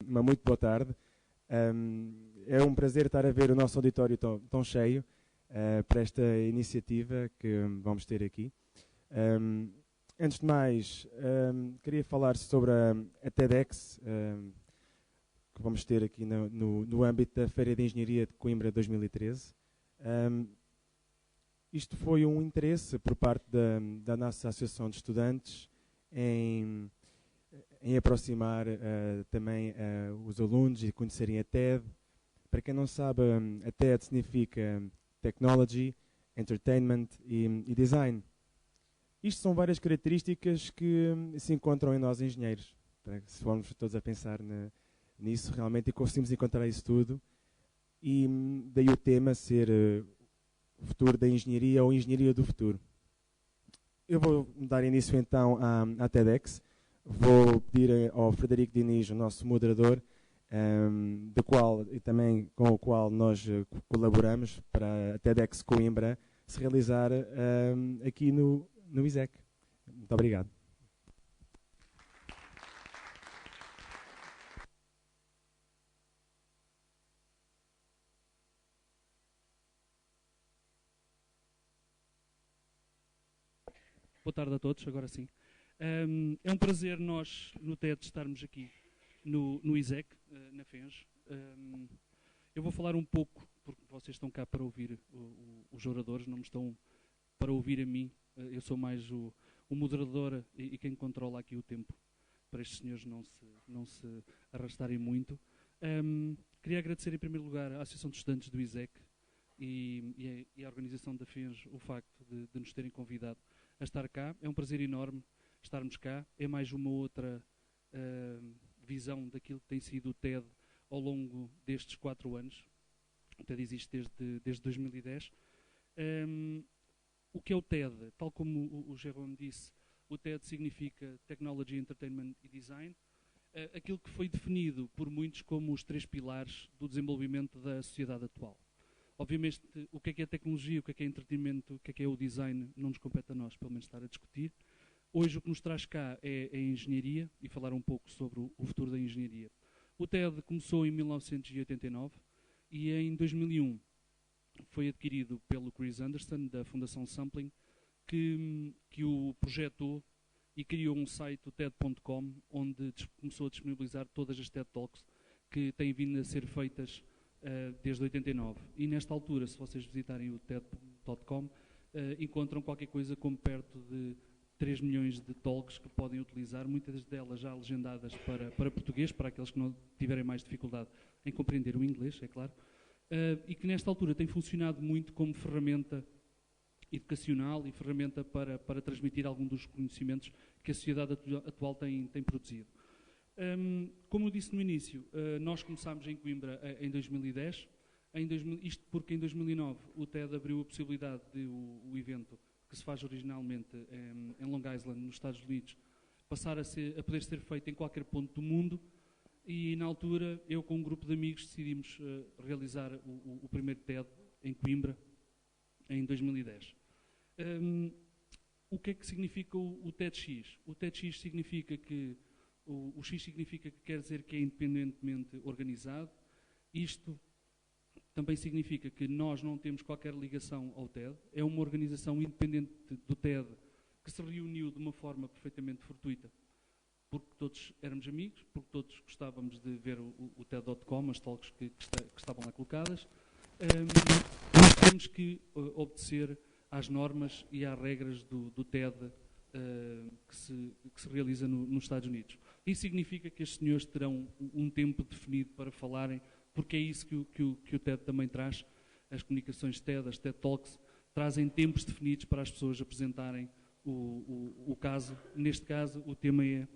uma muito boa tarde. É um prazer estar a ver o nosso auditório tão cheio para esta iniciativa que vamos ter aqui. Antes de mais, queria falar sobre a TEDx que vamos ter aqui no âmbito da Feira de Engenharia de Coimbra 2013. Isto foi um interesse por parte da nossa Associação de Estudantes em aproximar também os alunos e conhecerem a TED. Para quem não sabe, a TED significa Technology, Entertainment e Design. Isto são várias características que se encontram em nós engenheiros. Se formos todos a pensar nisso, realmente, e conseguimos encontrar isso tudo. E daí o tema ser o futuro da engenharia ou engenharia do futuro. Eu vou dar início então à TEDx. Vou pedir ao Frederico Diniz, o nosso moderador, com o qual nós colaboramos para a TEDx Coimbra se realizar aqui no ISEC. Muito obrigado. Boa tarde a todos, agora sim. É um prazer nós, no TED, estarmos aqui no ISEC, na FENS. Eu vou falar um pouco, porque vocês estão cá para ouvir os oradores, não me estão para ouvir a mim. Eu sou mais o moderador e quem controla aqui o tempo, para estes senhores não se arrastarem muito. Queria agradecer em primeiro lugar à Associação de Estudantes do ISEC e à organização da FENS o facto de nos terem convidado a estar cá. É um prazer enorme estarmos cá. É mais uma outra visão daquilo que tem sido o TED ao longo destes 4 anos. O TED existe desde 2010. O que é o TED? Tal como o Jérôme disse, o TED significa Technology, Entertainment e Design. Aquilo que foi definido por muitos como os 3 pilares do desenvolvimento da sociedade atual. Obviamente, o que é tecnologia, o que é entretenimento, o que é o design, não nos compete a nós, pelo menos, estar a discutir. Hoje o que nos traz cá é a engenharia e falar um pouco sobre o futuro da engenharia. O TED começou em 1989 e em 2001 foi adquirido pelo Chris Anderson, da Fundação Sampling, que o projetou e criou um site, o TED.com, onde começou a disponibilizar todas as TED Talks que têm vindo a ser feitas desde 89. E nesta altura, se vocês visitarem o TED.com, encontram qualquer coisa como perto de 3 milhões de talks que podem utilizar, muitas delas já legendadas para português, para aqueles que não tiverem mais dificuldade em compreender o inglês, é claro, e que nesta altura tem funcionado muito como ferramenta educacional e ferramenta para transmitir algum dos conhecimentos que a sociedade atual tem produzido. Como eu disse no início, nós começámos em Coimbra em 2010, isto porque em 2009 o TED abriu a possibilidade de o evento que se faz originalmente em Long Island, nos Estados Unidos, passar a poder ser feito em qualquer ponto do mundo, e na altura eu com um grupo de amigos decidimos realizar o primeiro TED em Coimbra em 2010. O que é que significa o TEDx? O TEDx significa que o X significa que quer dizer que é independentemente organizado. Isto também significa que nós não temos qualquer ligação ao TED. É uma organização independente do TED que se reuniu de uma forma perfeitamente fortuita, porque todos éramos amigos, porque todos gostávamos de ver o TED.com, as talks que estavam lá colocadas. Nós temos que obedecer às normas e às regras do TED que se realiza nos Estados Unidos. Isso significa que estes senhores terão um tempo definido para falarem, porque é isso que o TED também traz. As comunicações TED, as TED Talks, trazem tempos definidos para as pessoas apresentarem o caso. Neste caso, o tema é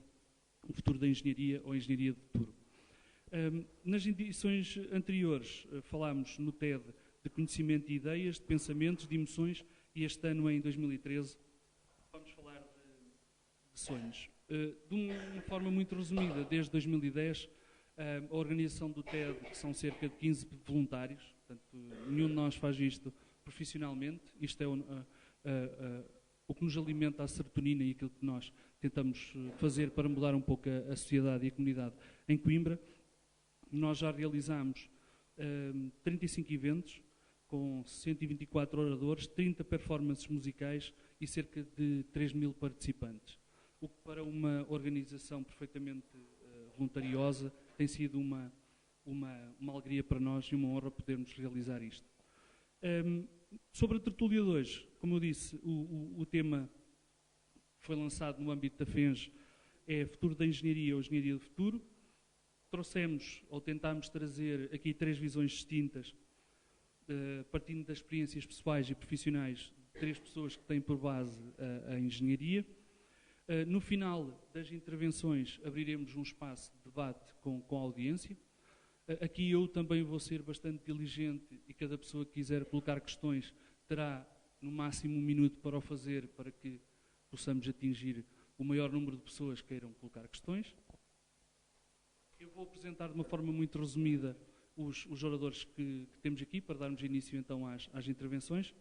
o futuro da engenharia ou a engenharia do futuro. Nas edições anteriores, falámos no TED de conhecimento de ideias, de pensamentos, de emoções, e este ano, em 2013, vamos falar de sonhos. De uma forma muito resumida, desde 2010, a organização do TED, que são cerca de 15 voluntários, portanto, nenhum de nós faz isto profissionalmente, isto é o que nos alimenta a serotonina e aquilo que nós tentamos fazer para mudar um pouco a sociedade e a comunidade em Coimbra. nós já realizámos 35 eventos, com 124 oradores, 30 performances musicais e cerca de 3.000 participantes. O que para uma organização perfeitamente voluntariosa tem sido uma alegria para nós e uma honra podermos realizar isto. Sobre a tertúlia de hoje, como eu disse, o tema foi lançado no âmbito da FENG, é Futuro da Engenharia ou Engenharia do Futuro. Trouxemos, ou tentámos trazer aqui 3 visões distintas, partindo das experiências pessoais e profissionais de 3 pessoas que têm por base a engenharia. No final das intervenções abriremos um espaço de debate com a audiência. Aqui eu também vou ser bastante diligente e cada pessoa que quiser colocar questões terá no máximo 1 minuto para o fazer, para que possamos atingir o maior número de pessoas que queiram colocar questões. Eu vou apresentar de uma forma muito resumida os oradores que temos aqui, para darmos início então às intervenções.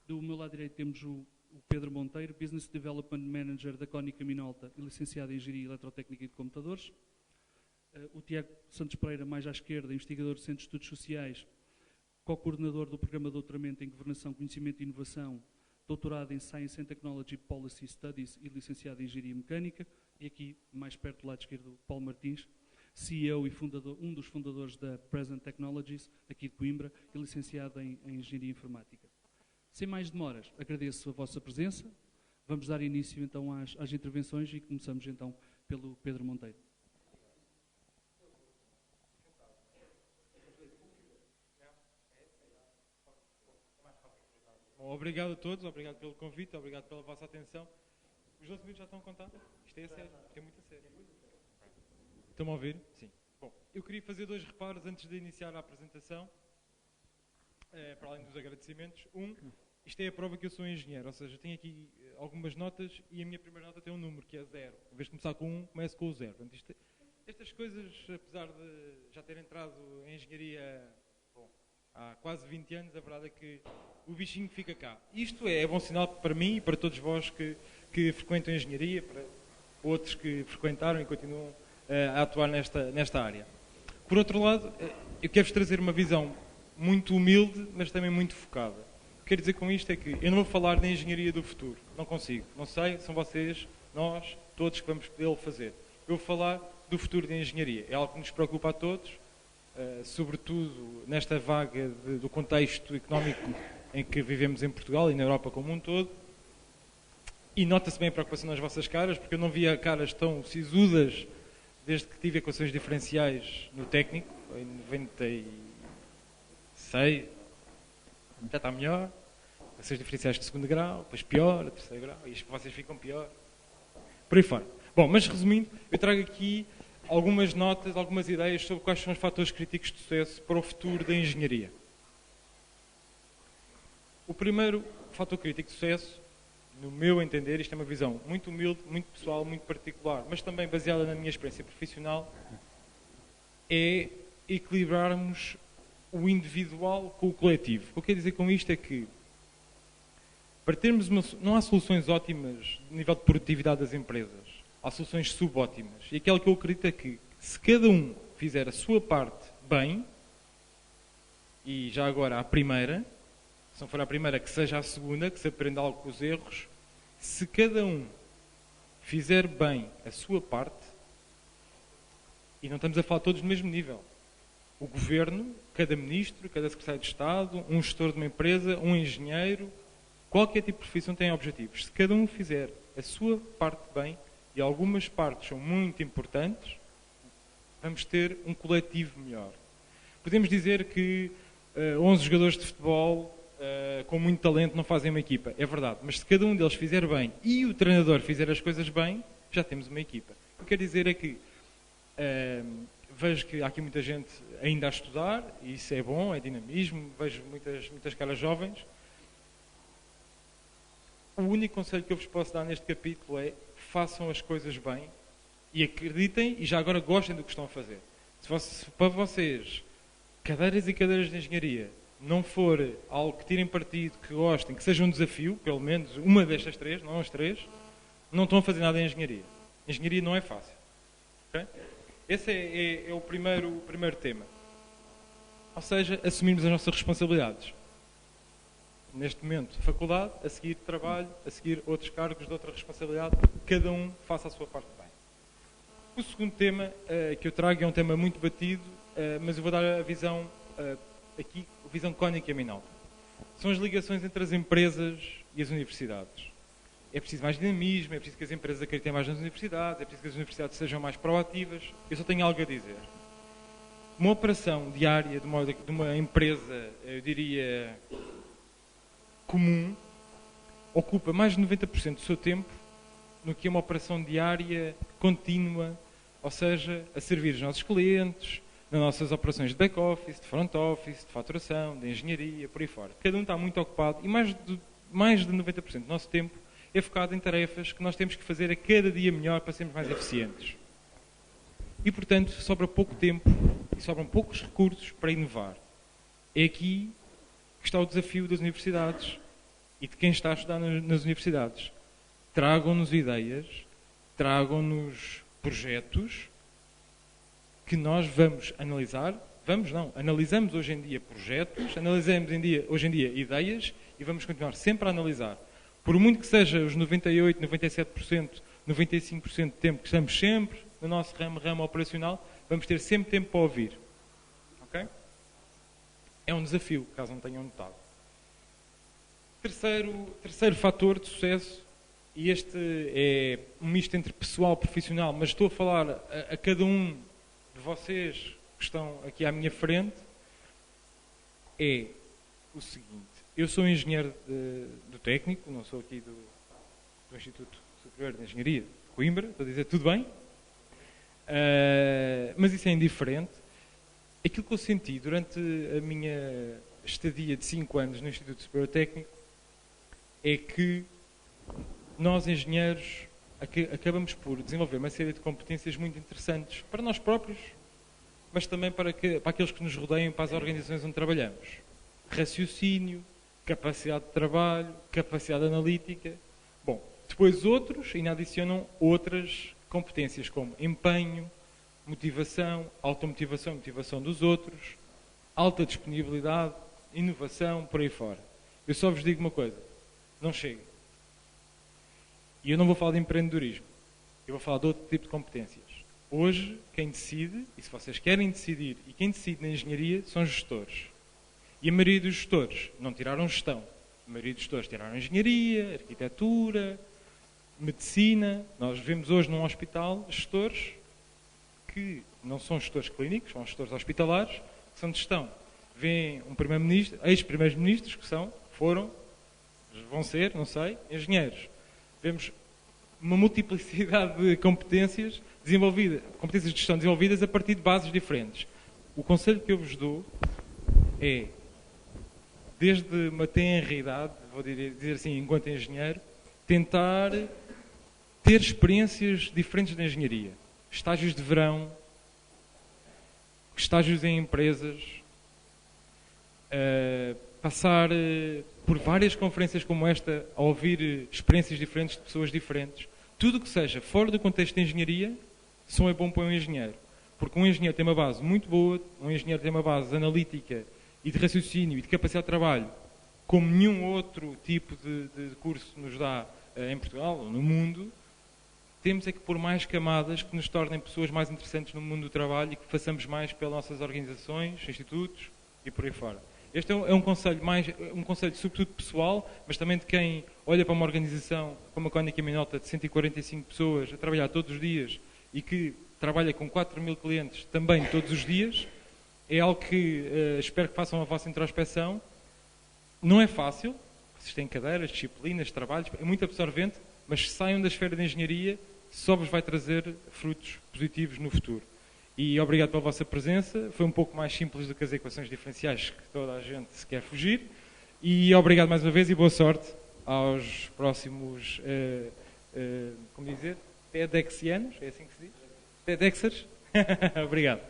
Do meu lado direito temos o Pedro Monteiro, Business Development Manager da Cónica Minolta e licenciado em Engenharia Eletrotécnica e de Computadores. O Tiago Santos Pereira, mais à esquerda, investigador do Centro de Estudos Sociais, co-coordenador do Programa de Doutoramento em Governação, Conhecimento e Inovação, doutorado em Science and Technology Policy Studies e licenciado em Engenharia Mecânica. E aqui, mais perto do lado esquerdo, Paulo Martins, CEO e um dos fundadores da Present Technologies, aqui de Coimbra, e licenciado em Engenharia Informática. Sem mais demoras, agradeço a vossa presença. Vamos dar início então às intervenções e começamos então pelo Pedro Monteiro. Bom, obrigado a todos, obrigado pelo convite, obrigado pela vossa atenção. Os 12 minutos já estão a contar? Isto é a sério, isto é muito a sério. Estão-me a ouvir? Sim. Bom, eu queria fazer 2 reparos antes de iniciar a apresentação, para além dos agradecimentos. Isto é a prova que eu sou engenheiro, ou seja, tenho aqui algumas notas e a minha primeira nota tem um número, que é 0. Em vez de começar com 1, começo com o 0. Portanto, estas coisas, apesar de já ter entrado em engenharia há quase 20 anos, a verdade é que o bichinho fica cá. Isto é bom sinal para mim e para todos vós que frequentam a engenharia, para outros que frequentaram e continuam a atuar nesta área. Por outro lado, eu quero-vos trazer uma visão muito humilde, mas também muito focada. O que quero dizer com isto é que eu não vou falar da engenharia do futuro. Não consigo. Não sei, são vocês, nós, todos que vamos poder fazer. Eu vou falar do futuro da engenharia. É algo que nos preocupa a todos, sobretudo nesta vaga do contexto económico em que vivemos em Portugal e na Europa como um todo. E nota-se bem a preocupação nas vossas caras, porque eu não via caras tão sisudas desde que tive equações diferenciais no técnico, em 96, já está melhor. Equações diferenciais de 2º grau, depois pior, a 3º grau, e isto vocês ficam pior. Por aí fora. Bom, mas resumindo, eu trago aqui algumas notas, algumas ideias sobre quais são os fatores críticos de sucesso para o futuro da engenharia. O primeiro fator crítico de sucesso, no meu entender, isto é uma visão muito humilde, muito pessoal, muito particular, mas também baseada na minha experiência profissional, é equilibrarmos o individual com o coletivo. O que eu quero dizer com isto é que, para termos não há soluções ótimas no nível de produtividade das empresas, há soluções subótimas. E aquela que eu acredito é que, se cada um fizer a sua parte bem, e já agora a primeira, se não for a primeira, que seja a segunda, que se aprenda algo com os erros. Se cada um fizer bem a sua parte, e não estamos a falar todos no mesmo nível, o governo, cada ministro, cada secretário de Estado, um gestor de uma empresa, um engenheiro, qualquer tipo de profissão tem objetivos. Se cada um fizer a sua parte bem, e algumas partes são muito importantes, vamos ter um coletivo melhor. Podemos dizer que 11 jogadores de futebol com muito talento não fazem uma equipa. É verdade, mas se cada um deles fizer bem e o treinador fizer as coisas bem, já temos uma equipa. O que eu quero dizer é que vejo que há aqui muita gente ainda a estudar, e isso é bom, é dinamismo, vejo muitas caras jovens. O único conselho que eu vos posso dar neste capítulo é: façam as coisas bem e acreditem e já agora gostem do que estão a fazer. Se para vocês cadeiras e cadeiras de engenharia não for algo que tirem partido, que gostem, que seja um desafio, pelo menos uma destas 3, não as 3, não estão a fazer nada em engenharia. Engenharia não é fácil. Okay? Esse é o primeiro tema. Ou seja, assumirmos as nossas responsabilidades. Neste momento, faculdade, a seguir trabalho, a seguir outros cargos de outra responsabilidade, cada um faça a sua parte bem. O segundo tema que eu trago é um tema muito batido, mas eu vou dar a visão aqui, a visão cónica e minalta. São as ligações entre as empresas e as universidades. É preciso mais dinamismo, é preciso que as empresas acreditem mais nas universidades, é preciso que as universidades sejam mais proativas. Eu só tenho algo a dizer. Uma operação diária de uma empresa, eu diria, comum, ocupa mais de 90% do seu tempo no que é uma operação diária, contínua, ou seja, a servir os nossos clientes, nas nossas operações de back-office, de front-office, de faturação, de engenharia, por aí fora. Cada um está muito ocupado e mais de 90% do nosso tempo é focado em tarefas que nós temos que fazer a cada dia melhor para sermos mais eficientes. E, portanto, sobra pouco tempo e sobram poucos recursos para inovar. É aqui que está o desafio das universidades e de quem está a estudar nas universidades. Tragam-nos ideias, tragam-nos projetos que nós vamos analisar. Analisamos hoje em dia projetos, analisamos hoje em dia ideias e vamos continuar sempre a analisar. Por muito que seja os 98%, 97%, 95% de tempo que estamos sempre no nosso ramo operacional, vamos ter sempre tempo para ouvir. Ok? É um desafio, caso não tenham notado. Terceiro fator de sucesso, e este é um misto entre pessoal e profissional, mas estou a falar a cada um de vocês que estão aqui à minha frente, é o seguinte. Eu sou engenheiro do técnico, não sou aqui do Instituto Superior de Engenharia de Coimbra, estou a dizer tudo bem, mas isso é indiferente. Aquilo que eu senti durante a minha estadia de 5 anos no Instituto Superior Técnico é que nós, engenheiros, acabamos por desenvolver uma série de competências muito interessantes para nós próprios, mas também para aqueles que nos rodeiam, para as organizações onde trabalhamos. Raciocínio, capacidade de trabalho, capacidade analítica. Bom, depois outros ainda adicionam outras competências como empenho, motivação, automotivação, motivação dos outros, alta disponibilidade, inovação, por aí fora. Eu só vos digo uma coisa, não chega. E eu não vou falar de empreendedorismo, eu vou falar de outro tipo de competências. Hoje, quem decide, e se vocês querem decidir, e quem decide na engenharia, são gestores. E a maioria dos gestores não tiraram gestão. A maioria dos gestores tiraram engenharia, arquitetura, medicina. Nós vemos hoje num hospital gestores que não são gestores clínicos, são gestores hospitalares, que são de gestão. Vêm um primeiro-ministro, ex-primeiros-ministros, que vão ser, não sei, engenheiros. Vemos uma multiplicidade de competências de gestão desenvolvidas a partir de bases diferentes. O conselho que eu vos dou é, desde uma tenra idade, vou dizer assim, enquanto engenheiro, tentar ter experiências diferentes da engenharia. Estágios de verão, estágios em empresas, passar por várias conferências como esta, a ouvir experiências diferentes de pessoas diferentes. Tudo o que seja fora do contexto de engenharia, só é bom para um engenheiro. Porque um engenheiro tem uma base muito boa, um engenheiro tem uma base analítica e de raciocínio e de capacidade de trabalho, como nenhum outro tipo de curso nos dá em Portugal ou no mundo. Temos é que pôr mais camadas que nos tornem pessoas mais interessantes no mundo do trabalho e que façamos mais pelas nossas organizações, institutos e por aí fora. Este é um conselho sobretudo pessoal, mas também de quem olha para uma organização como a Cónica Minolta de 145 pessoas a trabalhar todos os dias e que trabalha com 4.000 clientes também todos os dias. É algo que espero que façam a vossa introspeção. Não é fácil, vocês têm cadeiras, disciplinas, trabalhos, é muito absorvente, mas saiam da esfera de engenharia, só vos vai trazer frutos positivos no futuro. E obrigado pela vossa presença. Foi um pouco mais simples do que as equações diferenciais que toda a gente se quer fugir. E obrigado mais uma vez e boa sorte aos próximos, como dizer, TEDxianos, é assim que se diz? TEDxers? Obrigado.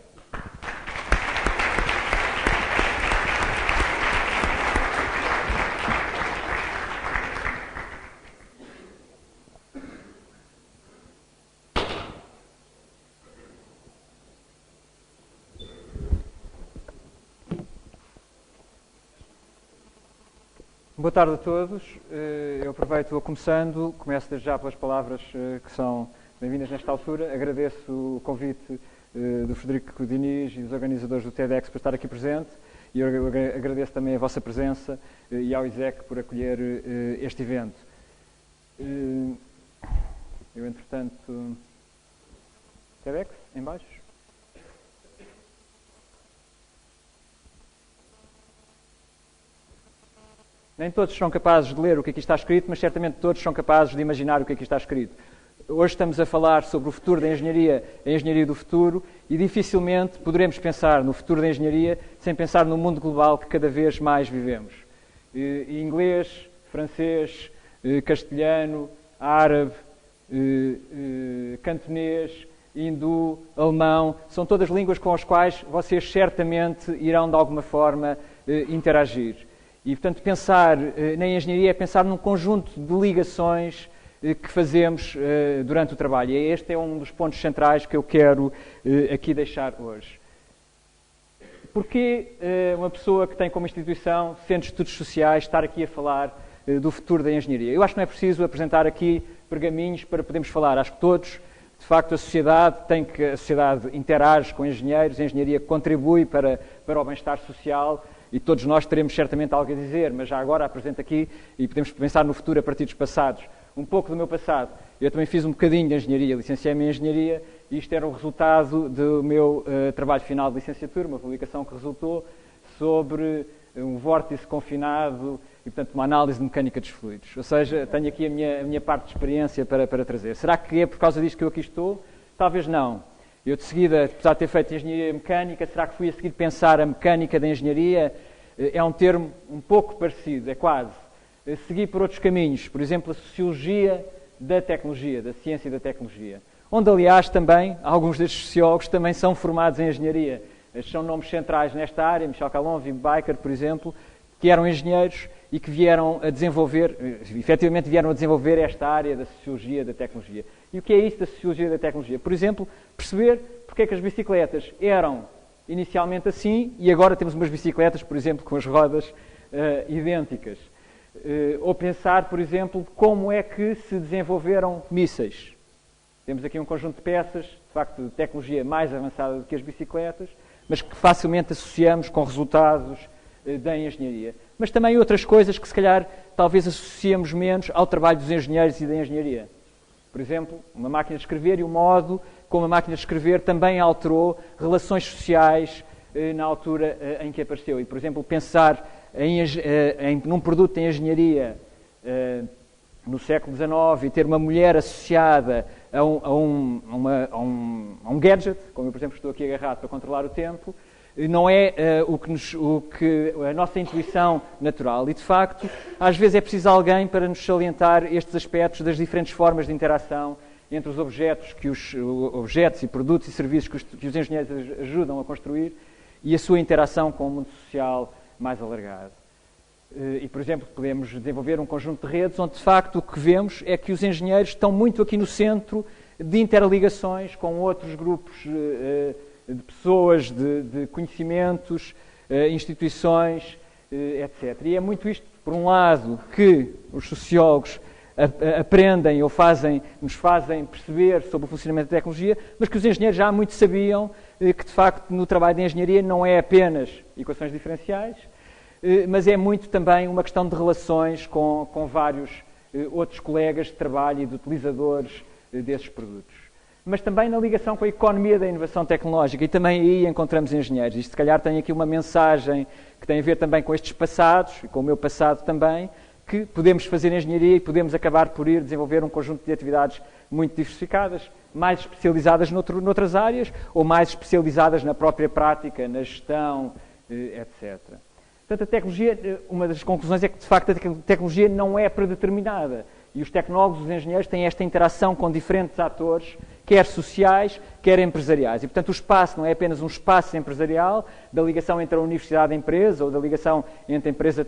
Boa tarde a todos. Eu aproveito, vou começando, começo desde já pelas palavras que são bem-vindas nesta altura. Agradeço o convite do Frederico Diniz e dos organizadores do TEDx por estar aqui presente e eu agradeço também a vossa presença e ao ISEC por acolher este evento. Eu, entretanto... TEDx, em baixo? Nem todos são capazes de ler o que aqui está escrito, mas certamente todos são capazes de imaginar o que aqui está escrito. Hoje estamos a falar sobre o futuro da engenharia, a engenharia do futuro, e dificilmente poderemos pensar no futuro da engenharia sem pensar no mundo global que cada vez mais vivemos. Inglês, francês, castelhano, árabe, cantonês, hindu, alemão, são todas línguas com as quais vocês certamente irão de alguma forma interagir. E, portanto, pensar na engenharia é pensar num conjunto de ligações que fazemos durante o trabalho. E este é um dos pontos centrais que eu quero aqui deixar hoje. Porquê uma pessoa que tem como instituição Centro de Estudos Sociais estar aqui a falar do futuro da engenharia? Eu acho que não é preciso apresentar aqui pergaminhos para podermos falar. Acho que todos, de facto, a sociedade interage com engenheiros, a engenharia contribui para o bem-estar social. E todos nós teremos certamente algo a dizer, mas já agora apresento aqui e podemos pensar no futuro a partir dos passados. Um pouco do meu passado. Eu também fiz um bocadinho de engenharia, licenciei-me em engenharia e isto era o resultado do meu trabalho final de licenciatura, uma publicação que resultou sobre um vórtice confinado e, portanto, uma análise de mecânica dos fluidos. Ou seja, tenho aqui a minha parte de experiência para trazer. Será que é por causa disto que eu aqui estou? Talvez não. Eu, de seguida, apesar de ter feito engenharia mecânica, será que fui a seguir pensar a mecânica da engenharia? É um termo um pouco parecido, é quase. Segui por outros caminhos, por exemplo, a sociologia da tecnologia, da ciência e da tecnologia. Onde, aliás, também, alguns destes sociólogos também são formados em engenharia. Estes são nomes centrais nesta área, Michel Calon, Wim Baker, por exemplo, que eram engenheiros e que vieram a desenvolver, efetivamente vieram a desenvolver esta área da sociologia da tecnologia. E o que é isso da sociologia da tecnologia? Por exemplo, perceber porque é que as bicicletas eram inicialmente assim e agora temos umas bicicletas, por exemplo, com as rodas idênticas. Ou pensar, por exemplo, como é que se desenvolveram mísseis. Temos aqui um conjunto de peças, de facto, de tecnologia mais avançada do que as bicicletas, mas que facilmente associamos com resultados da engenharia. Mas também outras coisas que, se calhar, talvez associemos menos ao trabalho dos engenheiros e da engenharia. Por exemplo, uma máquina de escrever e o modo como a máquina de escrever também alterou relações sociais na altura em que apareceu. E, por exemplo, pensar num produto de engenharia no século XIX e ter uma mulher associada a um gadget, como eu, por exemplo, estou aqui agarrado para controlar o tempo, não é o que a nossa intuição natural. E, de facto, às vezes é preciso alguém para nos salientar estes aspectos das diferentes formas de interação entre os objetos, objetos e produtos e serviços que os engenheiros ajudam a construir e a sua interação com o mundo social mais alargado. E, por exemplo, podemos desenvolver um conjunto de redes onde, de facto, o que vemos é que os engenheiros estão muito aqui no centro de interligações com outros grupos de pessoas, de conhecimentos, instituições, etc. E é muito isto, por um lado, que os sociólogos aprendem ou nos fazem perceber sobre o funcionamento da tecnologia, mas que os engenheiros já muito sabiam que, de facto, no trabalho de engenharia não é apenas equações diferenciais, mas é muito também uma questão de relações com vários outros colegas de trabalho e de utilizadores desses produtos. Mas também na ligação com a economia da inovação tecnológica, e também aí encontramos engenheiros. Isto, se calhar, tem aqui uma mensagem que tem a ver também com estes passados, e com o meu passado também, que podemos fazer engenharia e podemos acabar por ir desenvolver um conjunto de atividades muito diversificadas, mais especializadas noutras áreas, ou mais especializadas na própria prática, na gestão, etc. Portanto, a tecnologia, uma das conclusões é que, de facto, a tecnologia não é predeterminada. E os tecnólogos, os engenheiros, têm esta interação com diferentes atores, quer sociais, quer empresariais. E, portanto, o espaço não é apenas um espaço empresarial, da ligação entre a universidade e a empresa, ou da ligação entre empresa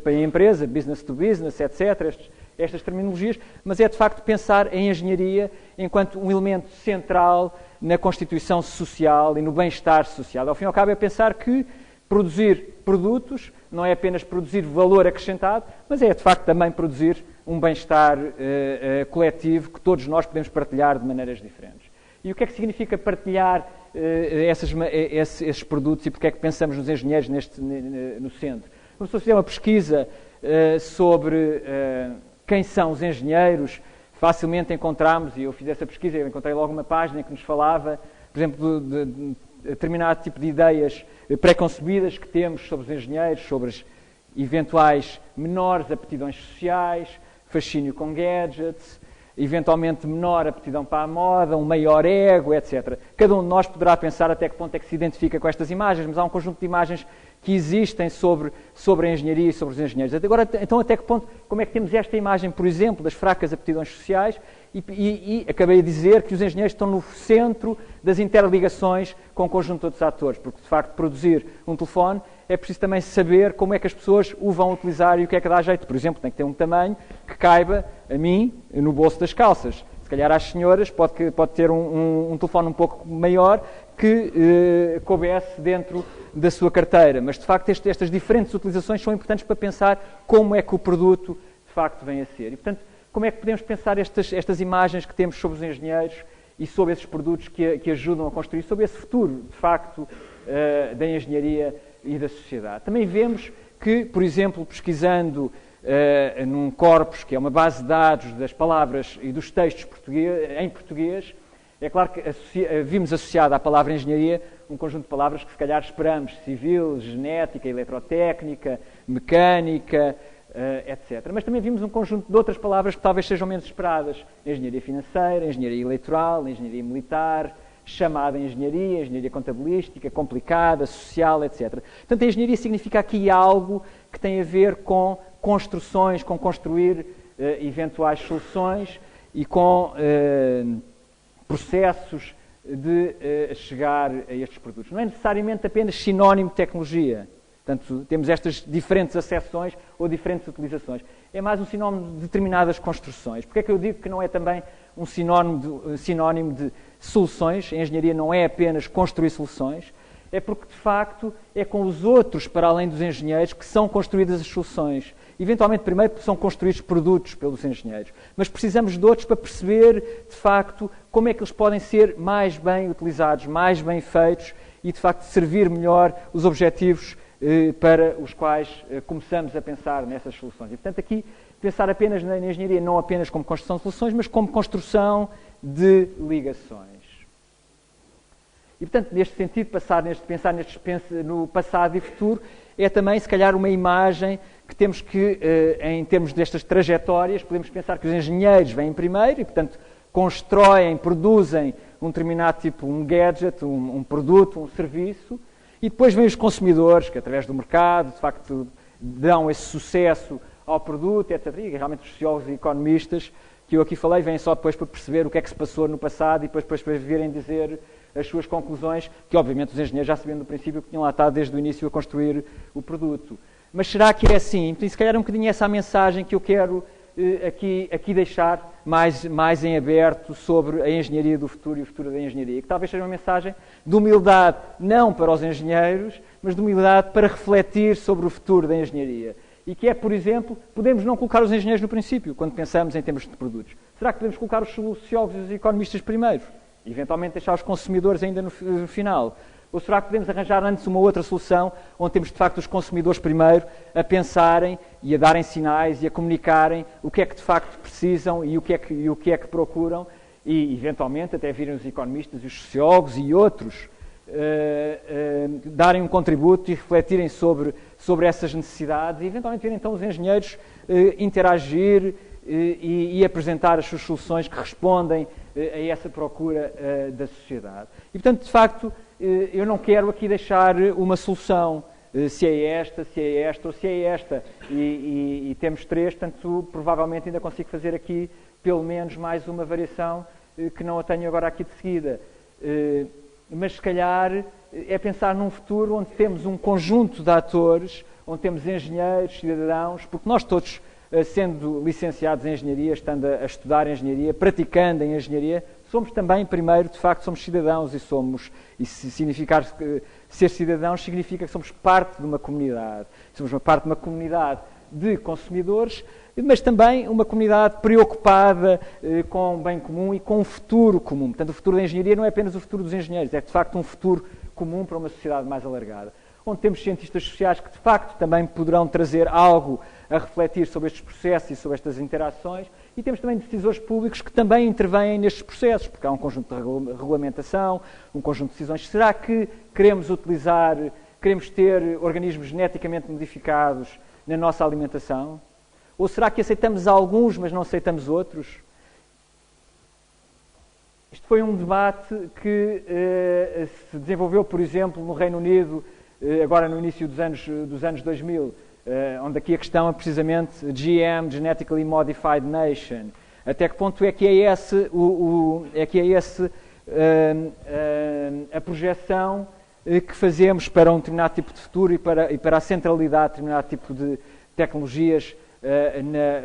para empresa, business to business, etc., estas terminologias, mas é, de facto, pensar em engenharia enquanto um elemento central na constituição social e no bem-estar social. Ao fim e ao cabo, é pensar que produzir produtos, não é apenas produzir valor acrescentado, mas é de facto também produzir um bem-estar coletivo que todos nós podemos partilhar de maneiras diferentes. E o que é que significa partilhar esses produtos e porque é que pensamos nos engenheiros no centro? Como se eu fizer uma pesquisa sobre quem são os engenheiros, facilmente encontramos, e eu fiz essa pesquisa, eu encontrei logo uma página que nos falava, por exemplo, de determinado tipo de ideias pré-concebidas que temos sobre os engenheiros, sobre as eventuais menores aptidões sociais, fascínio com gadgets, eventualmente menor aptidão para a moda, um maior ego, etc. Cada um de nós poderá pensar até que ponto é que se identifica com estas imagens, mas há um conjunto de imagens que existem sobre a engenharia e sobre os engenheiros. Agora, então, até que ponto, como é que temos esta imagem, por exemplo, das fracas aptidões sociais e acabei de dizer que os engenheiros estão no centro das interligações com o conjunto de outros atores, porque, de facto, produzir um telefone é preciso também saber como é que as pessoas o vão utilizar e o que é que dá jeito. Por exemplo, tem que ter um tamanho que caiba a mim no bolso das calças. Se calhar às senhoras pode ter um telefone um pouco maior que coubesse dentro da sua carteira. Mas, de facto, estas diferentes utilizações são importantes para pensar como é que o produto, de facto, vem a ser. E, portanto, como é que podemos pensar estas imagens que temos sobre os engenheiros e sobre esses produtos que ajudam a construir, sobre esse futuro, de facto, da engenharia e da sociedade. Também vemos que, por exemplo, pesquisando num corpus, que é uma base de dados das palavras e dos textos em português, é claro que vimos associado à palavra engenharia um conjunto de palavras que se calhar esperamos: civil, genética, eletrotécnica, mecânica, etc. Mas também vimos um conjunto de outras palavras que talvez sejam menos esperadas: engenharia financeira, engenharia eleitoral, engenharia militar, chamada engenharia contabilística, complicada, social, etc. Portanto, a engenharia significa aqui algo que tem a ver com construções, com construir eventuais soluções e com processos de chegar a estes produtos. Não é necessariamente apenas sinónimo de tecnologia. Portanto, temos estas diferentes acessões ou diferentes utilizações. É mais um sinónimo de determinadas construções. Porque é que eu digo que não é também um sinónimo de soluções? A engenharia não é apenas construir soluções, é porque, de facto, é com os outros, para além dos engenheiros, que são construídas as soluções. Eventualmente, primeiro, são construídos produtos pelos engenheiros, mas precisamos de outros para perceber, de facto, como é que eles podem ser mais bem utilizados, mais bem feitos e, de facto, servir melhor os objetivos para os quais começamos a pensar nessas soluções. E, portanto, aqui, pensar apenas na engenharia, não apenas como construção de soluções, mas como construção de ligações. E, portanto, neste sentido, pensar no passado e futuro é também, se calhar, uma imagem que temos que, em termos destas trajetórias, podemos pensar que os engenheiros vêm primeiro e, portanto, constroem, produzem um determinado tipo, um gadget, um produto, um serviço, e depois vêm os consumidores, que através do mercado, de facto, dão esse sucesso ao produto, etc. E realmente os sociólogos e economistas que eu aqui falei vêm só depois para perceber o que é que se passou no passado e depois para virem dizer as suas conclusões, que obviamente os engenheiros já sabiam do princípio que tinham lá estado desde o início a construir o produto. Mas será que é assim? Então, se calhar é um bocadinho essa a mensagem que eu quero aqui deixar mais em aberto sobre a engenharia do futuro e o futuro da engenharia. Que talvez seja uma mensagem de humildade, não para os engenheiros, mas de humildade para refletir sobre o futuro da engenharia. E que é, por exemplo, podemos não colocar os engenheiros no princípio, quando pensamos em termos de produtos. Será que podemos colocar os sociólogos e os economistas primeiro? E, eventualmente, deixar os consumidores ainda no final? Ou será que podemos arranjar antes uma outra solução, onde temos, de facto, os consumidores primeiro a pensarem e a darem sinais e a comunicarem o que é que, de facto, precisam e o que é que procuram e, eventualmente, até virem os economistas e os sociólogos e outros darem um contributo e refletirem sobre essas necessidades e, eventualmente, virem, então, os engenheiros interagir e apresentar as suas soluções que respondem a essa procura da sociedade. E, portanto, de facto, eu não quero aqui deixar uma solução, se é esta ou se é esta. E temos três, portanto, provavelmente ainda consigo fazer aqui pelo menos mais uma variação que não a tenho agora aqui de seguida. Mas, se calhar, é pensar num futuro onde temos um conjunto de atores, onde temos engenheiros, cidadãos, porque nós todos, sendo licenciados em engenharia, estando a estudar engenharia, praticando em engenharia, somos também, primeiro, de facto, somos cidadãos e se significar ser cidadãos significa que somos parte de uma comunidade. Somos uma parte de uma comunidade de consumidores, mas também uma comunidade preocupada com o bem comum e com o futuro comum. Portanto, o futuro da engenharia não é apenas o futuro dos engenheiros, é de facto um futuro comum para uma sociedade mais alargada, onde temos cientistas sociais que de facto também poderão trazer algo a refletir sobre estes processos e sobre estas interações, e temos também decisores públicos que também intervêm nestes processos, porque há um conjunto de regulamentação, um conjunto de decisões. Será que queremos ter organismos geneticamente modificados na nossa alimentação? Ou será que aceitamos alguns, mas não aceitamos outros? Isto foi um debate que se desenvolveu, por exemplo, no Reino Unido, agora no início dos anos 2000, onde aqui a questão é precisamente GM, Genetically Modified Nation. Até que ponto é que é a projeção que fazemos para um determinado tipo de futuro e para a centralidade de determinado tipo de tecnologias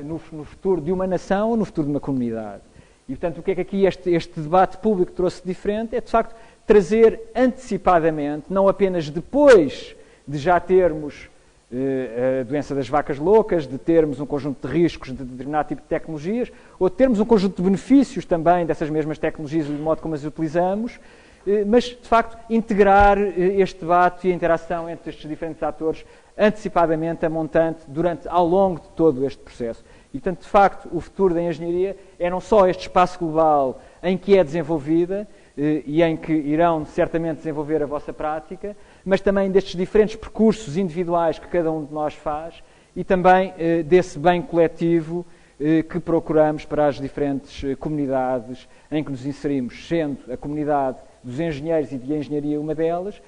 no futuro de uma nação ou no futuro de uma comunidade. E, portanto, o que é que aqui este debate público trouxe de diferente é, de facto, trazer antecipadamente, não apenas depois de já termos a doença das vacas loucas, de termos um conjunto de riscos de determinado tipo de tecnologias, ou de termos um conjunto de benefícios também dessas mesmas tecnologias e do modo como as utilizamos, mas, de facto, integrar este debate e a interação entre estes diferentes atores antecipadamente, a montante, ao longo de todo este processo. E, portanto, de facto, o futuro da engenharia é não só este espaço global em que é desenvolvida e em que irão certamente desenvolver a vossa prática, mas também destes diferentes percursos individuais que cada um de nós faz e também desse bem coletivo que procuramos para as diferentes comunidades em que nos inserimos, sendo a comunidade dos engenheiros e de engenharia uma delas,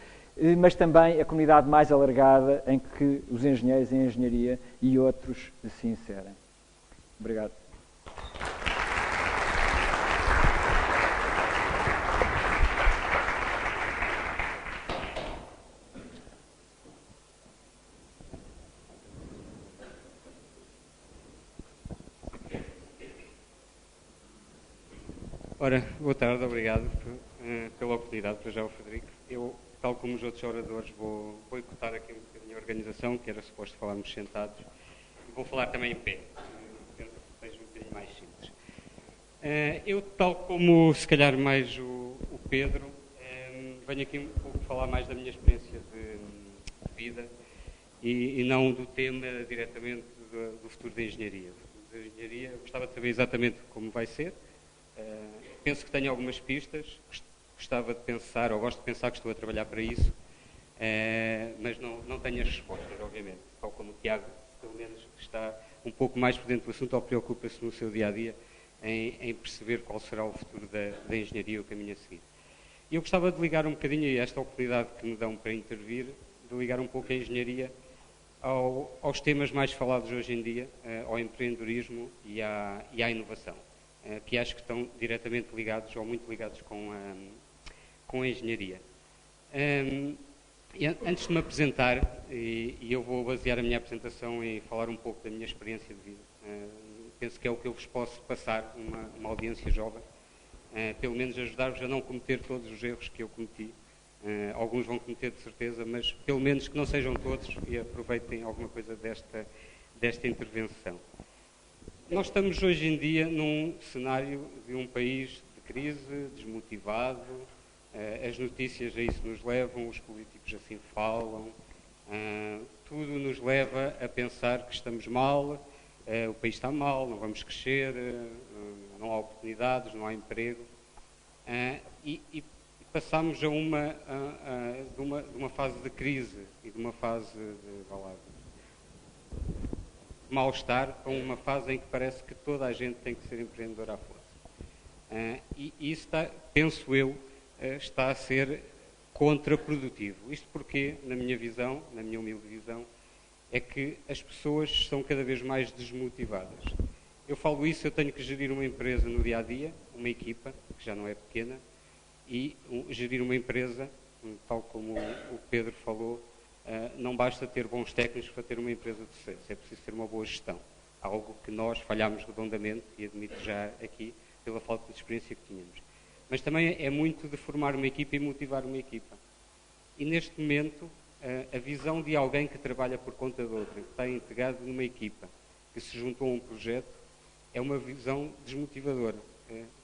mas também a comunidade mais alargada em que os engenheiros em engenharia e outros se inserem. Obrigado. Ora, boa tarde, obrigado pela oportunidade, para já o Frederico. Eu, tal como os outros oradores, vou boicotar aqui um bocadinho a organização, que era suposto falarmos sentados, e vou falar também em pé, penso que seja um bocadinho mais simples. Eu, tal como se calhar mais o Pedro, venho aqui um pouco falar mais da minha experiência de vida e não do tema diretamente do futuro da engenharia. O futuro da engenharia, eu gostava de saber exatamente como vai ser. Penso que tenho algumas pistas, gostava de pensar, ou gosto de pensar que estou a trabalhar para isso, mas não tenho as respostas, obviamente. Tal como o Tiago, pelo menos, está um pouco mais por dentro do assunto ou preocupa-se no seu dia-a-dia em perceber qual será o futuro da engenharia e o caminho a seguir. E eu gostava de ligar um bocadinho, e esta oportunidade que me dão para intervir, de ligar um pouco a engenharia aos temas mais falados hoje em dia, ao empreendedorismo e à inovação, que acho que estão diretamente ligados ou muito ligados com a engenharia. E antes de me apresentar, e eu vou basear a minha apresentação em falar um pouco da minha experiência de vida, penso que é o que eu vos posso passar, uma audiência jovem, pelo menos ajudar-vos a não cometer todos os erros que eu cometi. Alguns vão cometer de certeza, mas pelo menos que não sejam todos e aproveitem alguma coisa desta intervenção. Nós estamos hoje em dia num cenário de um país de crise, desmotivado, as notícias a isso nos levam, os políticos assim falam, tudo nos leva a pensar que estamos mal, o país está mal, não vamos crescer, não há oportunidades, não há emprego, e passamos de uma fase de crise e de uma fase de mal-estar a uma fase em que parece que toda a gente tem que ser empreendedor à força. E isso, penso eu, está a ser contraprodutivo. Isto porque, na minha visão, na minha humilde visão, é que as pessoas estão cada vez mais desmotivadas. Eu falo isso, eu tenho que gerir uma empresa no dia-a-dia, uma equipa, que já não é pequena, e gerir uma empresa, tal como o Pedro falou, não basta ter bons técnicos para ter uma empresa de sucesso, é preciso ter uma boa gestão. Algo que nós falhámos redondamente, e admito já aqui, pela falta de experiência que tínhamos. Mas também é muito de formar uma equipa e motivar uma equipa. E neste momento, a visão de alguém que trabalha por conta de outra, que está integrado numa equipa, que se juntou a um projeto, é uma visão desmotivadora.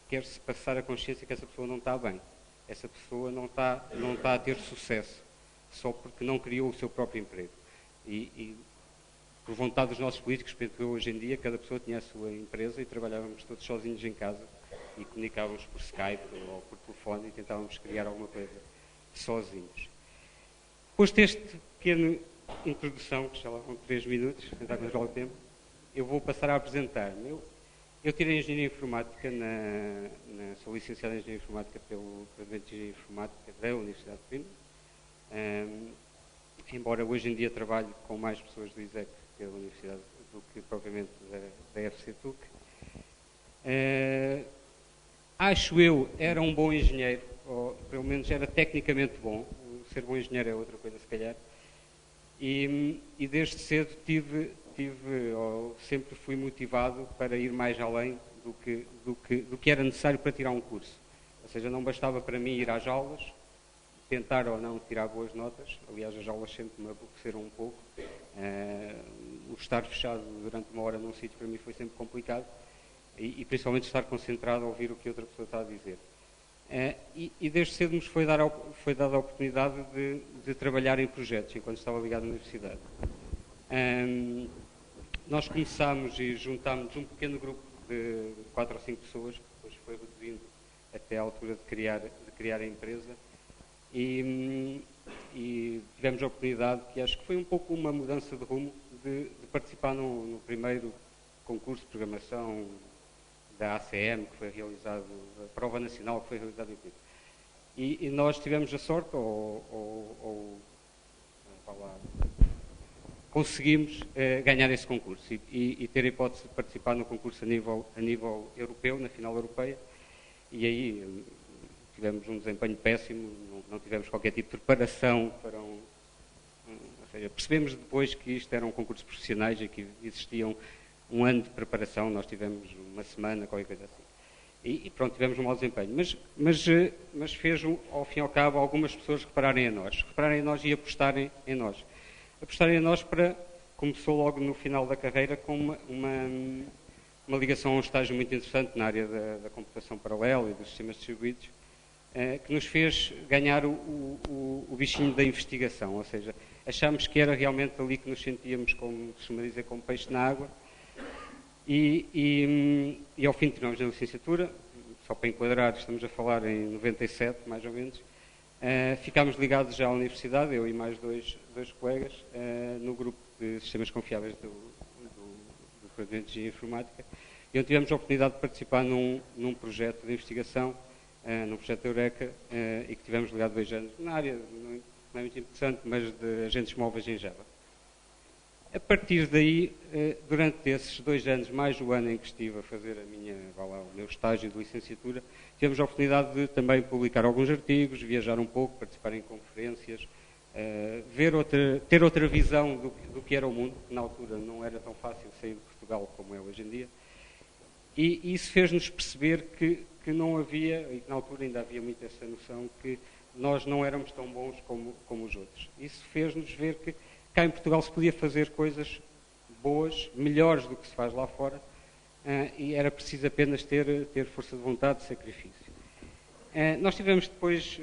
Quer-se passar a consciência que essa pessoa não está bem. Essa pessoa não está a ter sucesso, só porque não criou o seu próprio emprego. E por vontade dos nossos políticos, penso que hoje em dia cada pessoa tinha a sua empresa e trabalhávamos todos sozinhos em casa e comunicávamos por Skype ou por telefone e tentávamos criar alguma coisa sozinhos. Depois desta pequena introdução, que já lá vão 3 minutos, tentar controlar o tempo, eu vou passar a apresentar-me. Eu tirei Engenharia Informática, sou licenciado em Engenharia Informática pelo Departamento de Engenharia Informática da Universidade de Coimbra. Embora hoje em dia trabalhe com mais pessoas do ISEC pela Universidade do que propriamente da FCTUC. Acho eu, era um bom engenheiro, ou pelo menos era tecnicamente bom. Ser bom engenheiro é outra coisa, se calhar. E desde cedo sempre fui motivado para ir mais além do que era necessário para tirar um curso. Ou seja, não bastava para mim ir às aulas, tentar ou não tirar boas notas. Aliás, as aulas sempre me aborreceram um pouco. O estar fechado durante uma hora num sítio para mim foi sempre complicado. E principalmente estar concentrado a ouvir o que outra pessoa está a dizer. E desde cedo nos foi dada a oportunidade de trabalhar em projetos, enquanto estava ligado à universidade. Nós começámos e juntámos um pequeno grupo de 4 ou 5 pessoas, que depois foi reduzindo até à altura de criar a empresa. E tivemos a oportunidade, que acho que foi um pouco uma mudança de rumo, de participar no primeiro concurso de programação da ACM, que foi realizado, a prova nacional que foi realizada em Coimbra. E nós tivemos a sorte, conseguimos ganhar esse concurso e ter a hipótese de participar no concurso a nível europeu, na final europeia, e aí tivemos um desempenho péssimo, não tivemos qualquer tipo de preparação para ou seja, percebemos depois que isto eram concursos profissionais e que existiam um ano de preparação, nós tivemos uma semana, qualquer coisa assim. E pronto, tivemos um mau desempenho. Mas fez, ao fim e ao cabo, algumas pessoas repararem em nós e apostarem em nós. Apostarem em nós começou logo no final da carreira com uma ligação a um estágio muito interessante na área da computação paralela e dos sistemas distribuídos, que nos fez ganhar o bichinho da investigação, ou seja, achámos que era realmente ali que nos sentíamos, como costuma dizer, como peixe na água. E ao fim terminamos na licenciatura, só para enquadrar, estamos a falar em 97, mais ou menos. Ficámos ligados já à universidade, eu e mais dois colegas, no grupo de sistemas confiáveis do Departamento de Engenharia Informática, e onde tivemos a oportunidade de participar num projeto de investigação, num projeto da Eureka, e que tivemos ligado 2 anos na área, não é muito interessante, mas de agentes móveis em Java. A partir daí, durante esses 2 anos, mais o ano em que estive a fazer o meu estágio de licenciatura, tivemos a oportunidade de também publicar alguns artigos, viajar um pouco, participar em conferências, ter outra visão do que era o mundo, que na altura não era tão fácil sair de Portugal como é hoje em dia. E isso fez-nos perceber que não havia, e que na altura ainda havia muito essa noção, que nós não éramos tão bons como os outros. Isso fez-nos ver que cá em Portugal se podia fazer coisas boas, melhores do que se faz lá fora, e era preciso apenas ter força de vontade e sacrifício. Nós tivemos depois,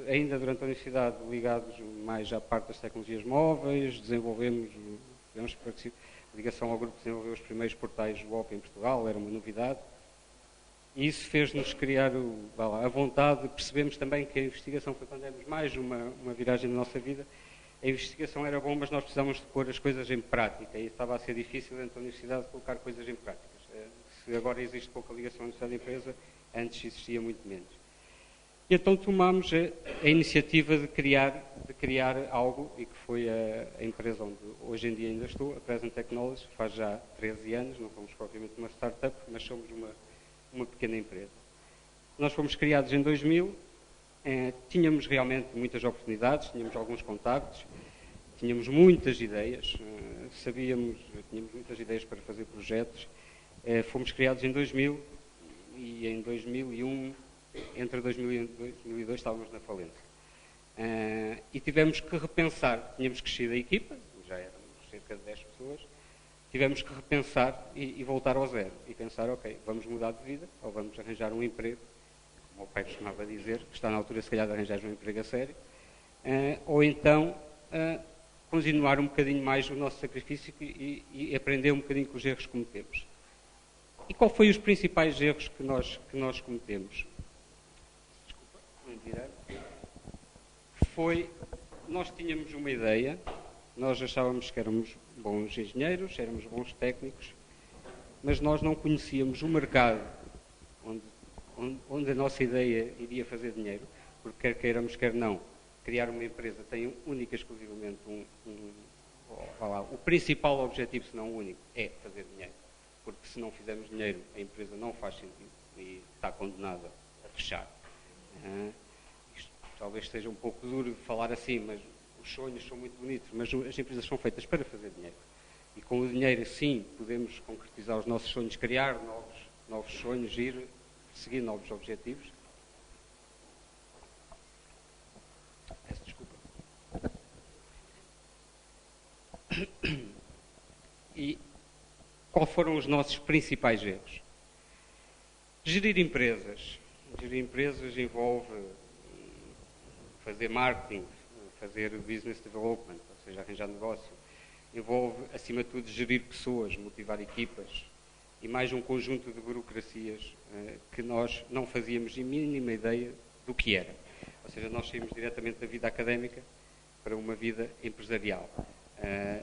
ainda durante a universidade, ligados mais à parte das tecnologias móveis, tivemos ligação ao grupo que desenvolveu os primeiros portais web em Portugal, era uma novidade. E isso fez-nos criar a vontade, percebemos também que a investigação foi quando demos mais uma viragem na nossa vida. A investigação era bom, mas nós precisávamos de pôr as coisas em prática e estava a ser difícil dentro da universidade colocar coisas em práticas. Se agora existe pouca ligação à universidade e empresa, antes existia muito menos. E então tomámos a iniciativa de criar algo, e que foi a empresa onde hoje em dia ainda estou, a Present Technologies, faz já 13 anos, não somos propriamente uma startup, mas somos uma pequena empresa. Nós fomos criados em 2000, tínhamos realmente muitas oportunidades, tínhamos alguns contactos, tínhamos muitas ideias, tínhamos muitas ideias para fazer projetos. Fomos criados em 2000 e em 2001, entre 2000 e 2002 estávamos na falência. E tivemos que repensar, tínhamos crescido a equipa, já éramos cerca de 10 pessoas, tivemos que repensar e voltar ao zero. E pensar, ok, vamos mudar de vida, ou vamos arranjar um emprego, como o pai costumava dizer, que está na altura se calhar de arranjar um emprego a sério, ou então continuar um bocadinho mais o nosso sacrifício e aprender um bocadinho com os erros que cometemos. E qual foi os principais erros que nós cometemos? Desculpa, vou virar. Nós tínhamos uma ideia, nós achávamos que éramos bons engenheiros, éramos bons técnicos, mas nós não conhecíamos o mercado onde a nossa ideia iria fazer dinheiro, porque quer queiramos, quer não, criar uma empresa tem única e exclusivamente o principal objetivo, se não o único, é fazer dinheiro. Porque se não fizermos dinheiro, a empresa não faz sentido e está condenada a fechar. Isto talvez seja um pouco duro de falar assim, mas os sonhos são muito bonitos, mas as empresas são feitas para fazer dinheiro. E com o dinheiro, sim, podemos concretizar os nossos sonhos, criar novos sonhos, ir seguir novos objetivos. Peço desculpa. E quais foram os nossos principais erros? Gerir empresas. Gerir empresas envolve fazer marketing, fazer business development, ou seja, arranjar negócio. Envolve, acima de tudo, gerir pessoas, motivar equipas e mais um conjunto de burocracias que nós não fazíamos a mínima ideia do que era. Ou seja, nós saímos diretamente da vida académica para uma vida empresarial.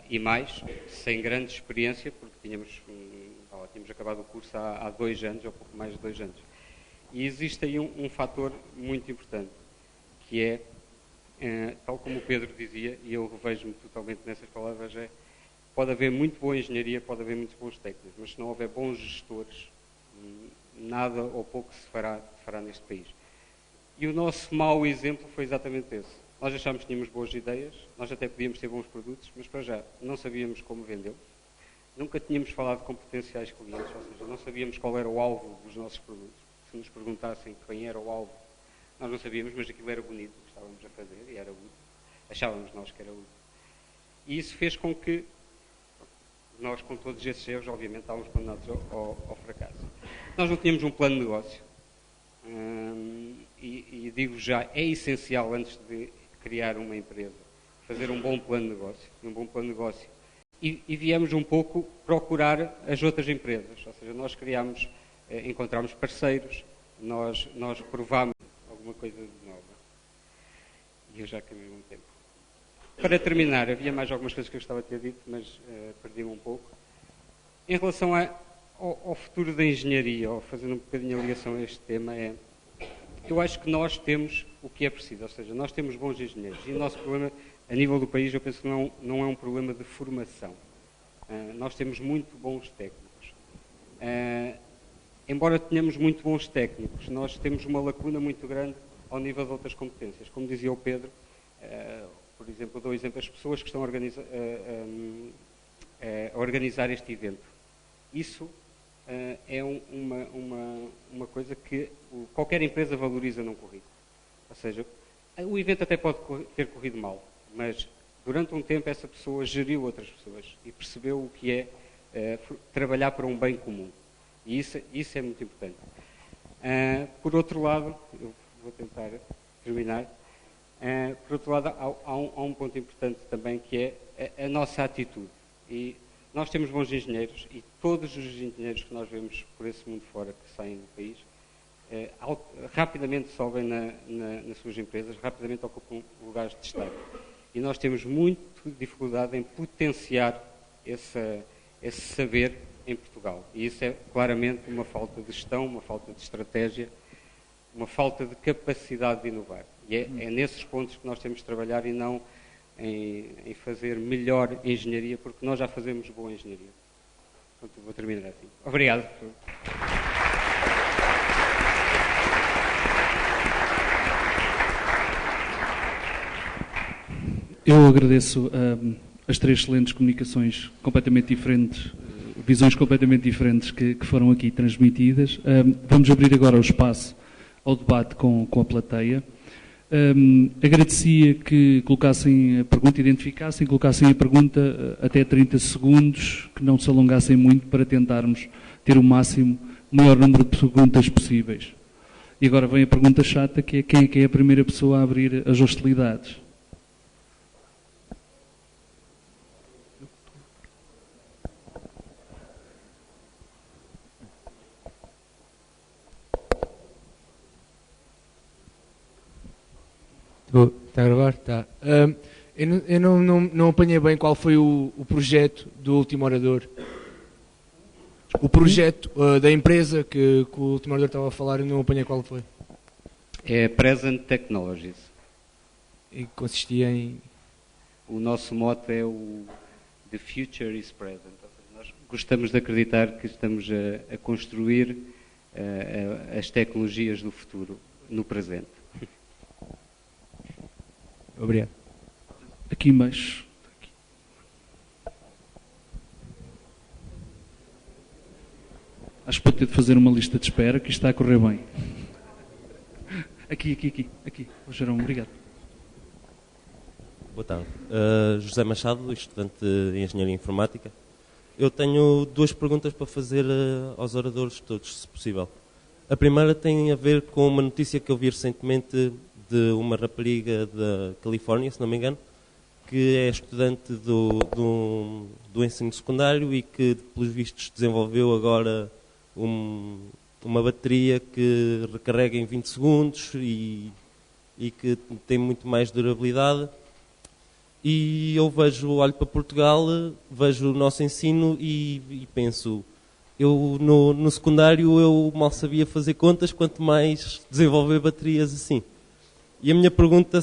E mais, sem grande experiência, porque tínhamos acabado o curso há 2 anos, ou pouco mais de 2 anos. E existe aí um fator muito importante, que é, tal como o Pedro dizia, e eu revejo-me totalmente nessas palavras, pode haver muito boa engenharia, pode haver muitos bons técnicos, mas se não houver bons gestores, nada ou pouco se fará neste país. E o nosso mau exemplo foi exatamente esse. Nós achámos que tínhamos boas ideias, nós até podíamos ter bons produtos, mas para já não sabíamos como vendê-los. Nunca tínhamos falado com potenciais clientes, ou seja, não sabíamos qual era o alvo dos nossos produtos. Se nos perguntassem quem era o alvo, nós não sabíamos, mas aquilo era bonito, o que estávamos a fazer, e era útil. Achávamos nós que era útil. E isso fez com que nós, com todos esses erros, obviamente, estávamos condenados ao fracasso. Nós não tínhamos um plano de negócio. E digo já, é essencial, antes de criar uma empresa, fazer um bom plano de negócio. Um bom plano de negócio. E viemos um pouco procurar as outras empresas. Ou seja, nós encontramos parceiros, nós provámos alguma coisa de nova. E eu já acabei um tempo. Para terminar, havia mais algumas coisas que eu gostava de ter dito, mas perdi-me um pouco. Em relação ao futuro da engenharia, ou fazendo um bocadinho a ligação a este tema, eu acho que nós temos o que é preciso, ou seja, nós temos bons engenheiros. E o nosso problema, a nível do país, eu penso que não é um problema de formação. Nós temos muito bons técnicos. Embora tenhamos muito bons técnicos, nós temos uma lacuna muito grande ao nível de outras competências. Como dizia o Pedro, por exemplo, eu dou exemplo as pessoas que estão a organizar este evento. Isso é uma coisa que qualquer empresa valoriza num currículo. Ou seja, o evento até pode ter corrido mal, mas durante um tempo essa pessoa geriu outras pessoas e percebeu o que é trabalhar para um bem comum. E isso é muito importante. Por outro lado, eu vou tentar terminar, por outro lado, há um ponto importante também, que é a nossa atitude. E nós temos bons engenheiros, e todos os engenheiros que nós vemos por esse mundo fora que saem do país, rapidamente sobem nas suas empresas, rapidamente ocupam lugares de destaque. E nós temos muita dificuldade em potenciar esse saber em Portugal. E isso é claramente uma falta de gestão, uma falta de estratégia, uma falta de capacidade de inovar. E é nesses pontos que nós temos de trabalhar, e não em fazer melhor engenharia, porque nós já fazemos boa engenharia. Portanto, vou terminar assim. Obrigado. Eu agradeço as 3 excelentes comunicações completamente diferentes, visões completamente diferentes que foram aqui transmitidas. Vamos abrir agora o espaço ao debate com a plateia. Agradecia que colocassem a pergunta, identificassem, colocassem a pergunta até 30 segundos, que não se alongassem muito para tentarmos ter o maior número de perguntas possíveis. E agora vem a pergunta chata, que é quem é que é a primeira pessoa a abrir as hostilidades? Está a gravar? Está. Eu não apanhei bem qual foi o projeto do último orador. O projeto da empresa que o último orador estava a falar, eu não apanhei qual foi. É Present Technologies. E consistia em... O nosso mote é o The Future is Present. Nós gostamos de acreditar que estamos a construir as tecnologias do futuro no presente. Obrigado. Aqui embaixo. Acho que vou ter de fazer uma lista de espera, que isto está a correr bem. Aqui. O Jerome, obrigado. Boa tarde. José Machado, estudante de Engenharia Informática. Eu tenho duas perguntas para fazer aos oradores todos, se possível. A primeira tem a ver com uma notícia que eu vi recentemente de uma rapariga da Califórnia, se não me engano, que é estudante do ensino secundário e que, pelos vistos, desenvolveu agora uma bateria que recarrega em 20 segundos e que tem muito mais durabilidade. E eu olho para Portugal, vejo o nosso ensino e penso, eu no secundário eu mal sabia fazer contas, quanto mais desenvolver baterias assim. E a minha pergunta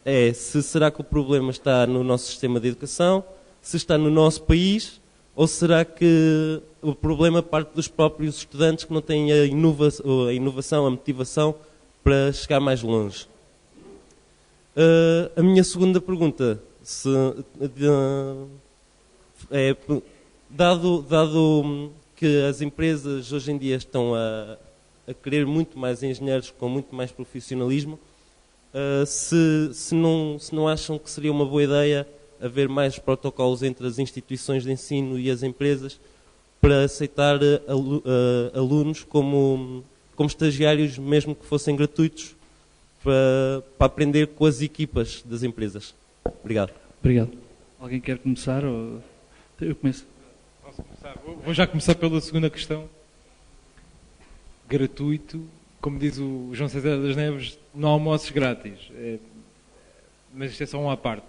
é se será que o problema está no nosso sistema de educação, se está no nosso país, ou será que o problema parte dos próprios estudantes que não têm a inovação, a motivação para chegar mais longe? A minha segunda pergunta é, dado que as empresas hoje em dia estão a querer muito mais engenheiros com muito mais profissionalismo, se não acham que seria uma boa ideia haver mais protocolos entre as instituições de ensino e as empresas para aceitar alunos como estagiários, mesmo que fossem gratuitos, para aprender com as equipas das empresas. Obrigado. Alguém quer começar? Ou... Eu começo. Posso começar? Vou já começar pela segunda questão. Gratuito, como diz o João César das Neves, não há almoços grátis. Mas isto é só uma à parte.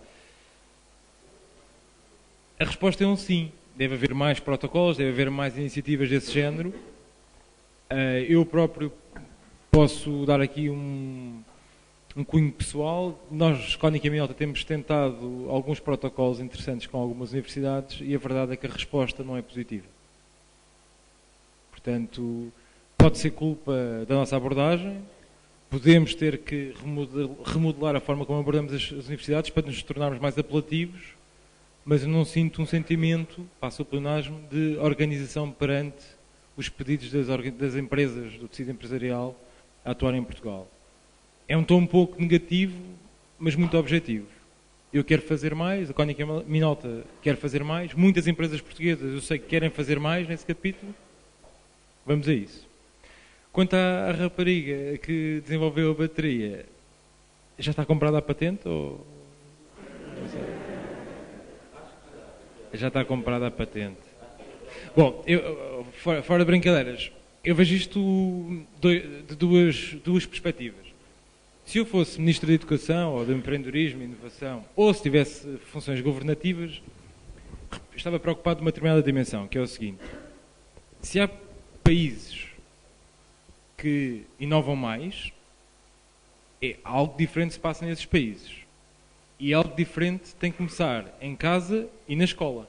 A resposta é um sim. Deve haver mais protocolos, deve haver mais iniciativas desse género. Eu próprio posso dar aqui um cunho pessoal. Nós, Cónica Minolta, temos tentado alguns protocolos interessantes com algumas universidades e a verdade é que a resposta não é positiva. Portanto, pode ser culpa da nossa abordagem, podemos ter que remodelar a forma como abordamos as universidades para nos tornarmos mais apelativos, mas eu não sinto um sentimento, passo o pleonasmo, de organização perante os pedidos das empresas, do tecido empresarial, a atuar em Portugal. É um tom um pouco negativo, mas muito objetivo. Eu quero fazer mais, a Cónica Minolta quer fazer mais, muitas empresas portuguesas eu sei que querem fazer mais nesse capítulo. Vamos a isso. Quanto à rapariga que desenvolveu a bateria, já está comprada a patente? Ou... Já está comprada a patente. Bom, fora de brincadeiras, eu vejo isto de duas perspectivas. Se eu fosse Ministro da Educação, ou do Empreendedorismo e Inovação, ou se tivesse funções governativas, estava preocupado de uma determinada dimensão, que é o seguinte. Se há países que inovam mais, algo diferente se passa nesses países. E algo diferente tem que começar em casa e na escola,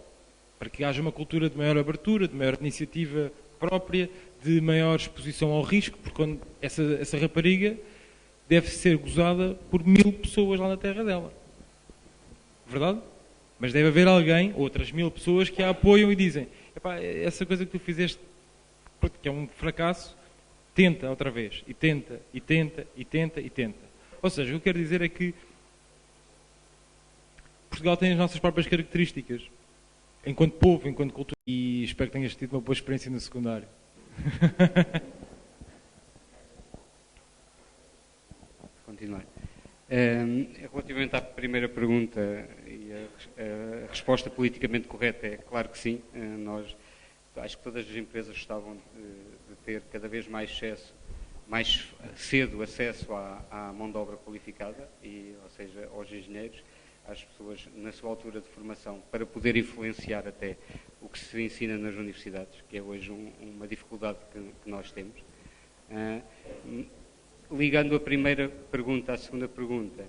para que haja uma cultura de maior abertura, de maior iniciativa própria, de maior exposição ao risco, porque quando essa rapariga deve ser gozada por 1000 pessoas lá na terra dela. Verdade? Mas deve haver alguém, outras 1000 pessoas, que a apoiam e dizem: epá, essa coisa que tu fizeste, que é um fracasso, tenta outra vez. E tenta, e tenta, e tenta, e tenta. Ou seja, o que eu quero dizer é que Portugal tem as nossas próprias características, enquanto povo, enquanto cultura, e espero que tenhas tido uma boa experiência no secundário. Continuar. Relativamente à primeira pergunta, e a resposta politicamente correta é claro que sim. Acho que todas as empresas gostavam de ter cada vez mais cedo acesso à mão de obra qualificada, ou seja, aos engenheiros, às pessoas na sua altura de formação, para poder influenciar até o que se ensina nas universidades, que é hoje uma dificuldade que nós temos. Ligando a primeira pergunta à segunda pergunta,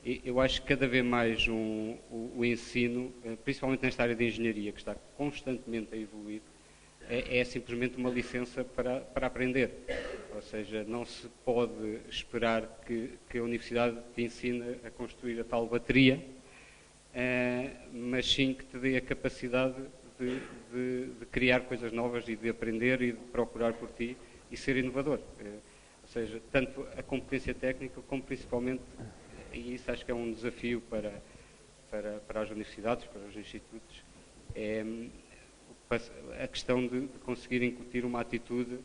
eu acho que cada vez mais o ensino, principalmente nesta área de engenharia, que está constantemente a evoluir, é simplesmente uma licença para aprender. Ou seja, não se pode esperar que a universidade te ensine a construir a tal bateria, mas sim que te dê a capacidade de criar coisas novas e de aprender e de procurar por ti e ser inovador. Ou seja, tanto a competência técnica como principalmente, e isso acho que é um desafio para as universidades, para os institutos, é a questão de conseguir incutir uma atitude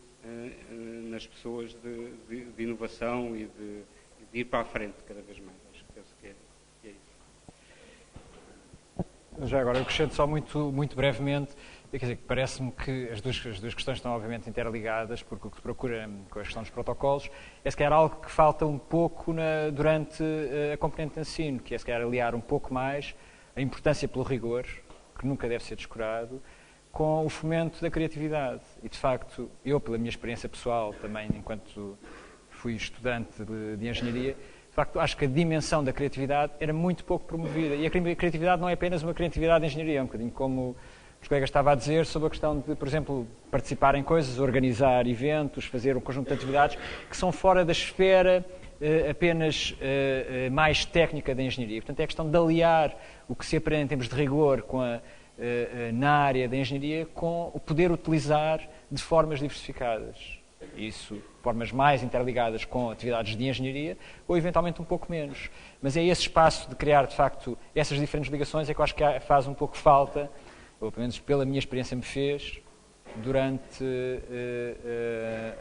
nas pessoas de inovação e de ir para a frente cada vez mais. Acho que é isso. Já agora, eu acrescento só muito brevemente, quer dizer, parece-me que as duas questões estão obviamente interligadas, porque o que se procura com a questão dos protocolos é se calhar algo que falta um pouco durante a componente de ensino, que é se calhar aliar um pouco mais a importância pelo rigor, que nunca deve ser descurado, com o fomento da criatividade. E, de facto, eu, pela minha experiência pessoal, também enquanto fui estudante de engenharia, de facto, acho que a dimensão da criatividade era muito pouco promovida. E a criatividade não é apenas uma criatividade de engenharia, é um bocadinho como os colegas estavam a dizer sobre a questão de, por exemplo, participar em coisas, organizar eventos, fazer um conjunto de atividades que são fora da esfera apenas mais técnica da engenharia. Portanto, é a questão de aliar o que se aprende em termos de rigor na área da engenharia com o poder utilizar de formas diversificadas. Isso, formas mais interligadas com atividades de engenharia ou eventualmente um pouco menos. Mas é esse espaço de criar, de facto, essas diferentes ligações é que eu acho que faz um pouco falta, ou pelo menos pela minha experiência me fez, durante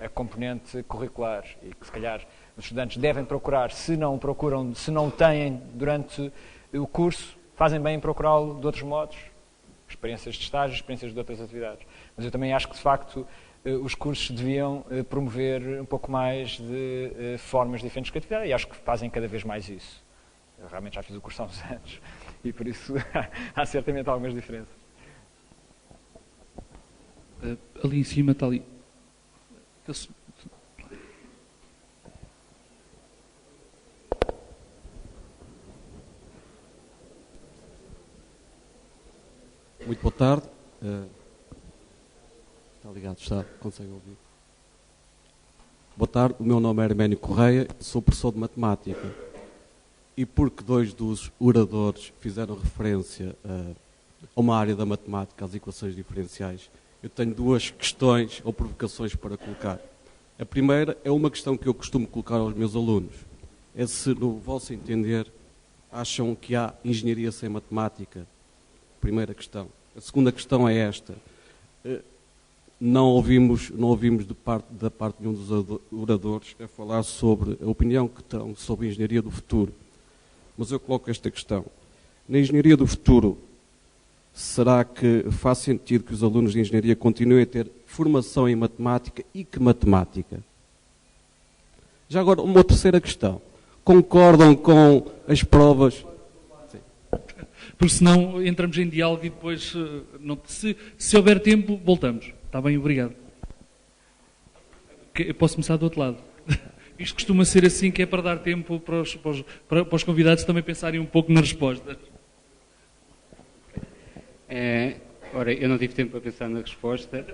a componente curricular. E que se calhar os estudantes devem procurar, se não o têm durante o curso, fazem bem em procurá-lo de outros modos, experiências de estágio, experiências de outras atividades. Mas eu também acho que, de facto, os cursos deviam promover um pouco mais de formas diferentes de criatividade e acho que fazem cada vez mais isso. Eu realmente já fiz o curso há uns anos e, por isso, há certamente algumas diferenças. Ali em cima está ali. Muito boa tarde. Está ligado, está? Consegue ouvir? Boa tarde, o meu nome é Herménio Correia, sou professor de matemática. E porque dois dos oradores fizeram referência a uma área da matemática, às equações diferenciais, eu tenho duas questões ou provocações para colocar. A primeira é uma questão que eu costumo colocar aos meus alunos. É se, no vosso entender, acham que há engenharia sem matemática? Primeira questão. A segunda questão é esta. Não ouvimos da parte de um dos oradores a falar sobre a opinião que estão sobre a engenharia do futuro. Mas eu coloco esta questão. Na engenharia do futuro, será que faz sentido que os alunos de engenharia continuem a ter formação em matemática e que matemática? Já agora, uma terceira questão. Concordam com as provas? Porque senão entramos em diálogo e depois, se houver tempo, voltamos. Está bem, obrigado. Eu posso começar do outro lado. Isto costuma ser assim, que é para dar tempo para os convidados também pensarem um pouco nas respostas. Ora, eu não tive tempo para pensar na resposta.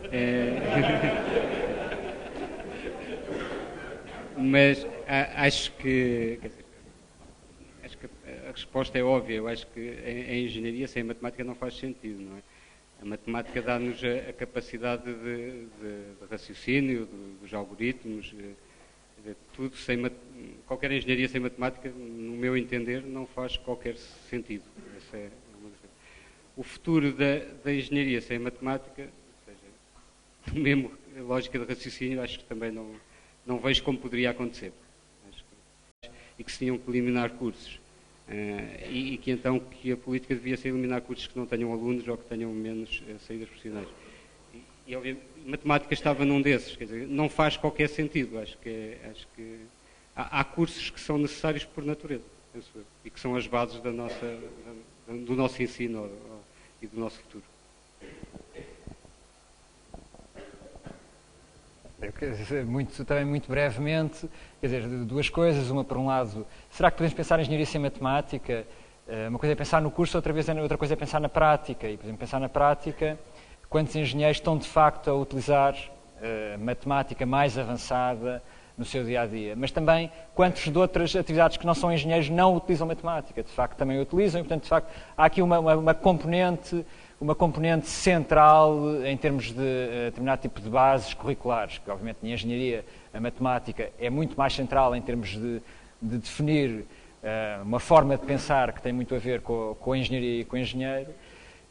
Mas acho que a resposta é óbvia. Eu acho que a engenharia sem a matemática não faz sentido, não é? A matemática dá-nos a capacidade de raciocínio, dos algoritmos, de tudo. qualquer engenharia sem matemática, no meu entender, não faz qualquer sentido. Essa é uma das... O futuro da engenharia sem matemática, ou seja, mesmo a lógica de raciocínio, acho que também não vejo como poderia acontecer. E que se tinham que eliminar cursos. E que então que a política devia ser eliminar cursos que não tenham alunos ou que tenham menos saídas profissionais. E obviamente, matemática estava num desses, quer dizer, não faz qualquer sentido. Acho que há cursos que são necessários por natureza, penso eu, e que são as bases do nosso ensino e do nosso futuro. Também muito brevemente, quer dizer, duas coisas. Uma, por um lado, será que podemos pensar em engenharia sem matemática? Uma coisa é pensar no curso, outra coisa é pensar na prática. E, por exemplo, pensar na prática, quantos engenheiros estão, de facto, a utilizar matemática mais avançada no seu dia-a-dia? Mas também, quantos de outras atividades que não são engenheiros não utilizam matemática? De facto, também utilizam, e, portanto, de facto, há aqui uma componente central em termos de determinado tipo de bases curriculares, que obviamente na engenharia a matemática é muito mais central em termos de definir uma forma de pensar que tem muito a ver com a engenharia e com o engenheiro,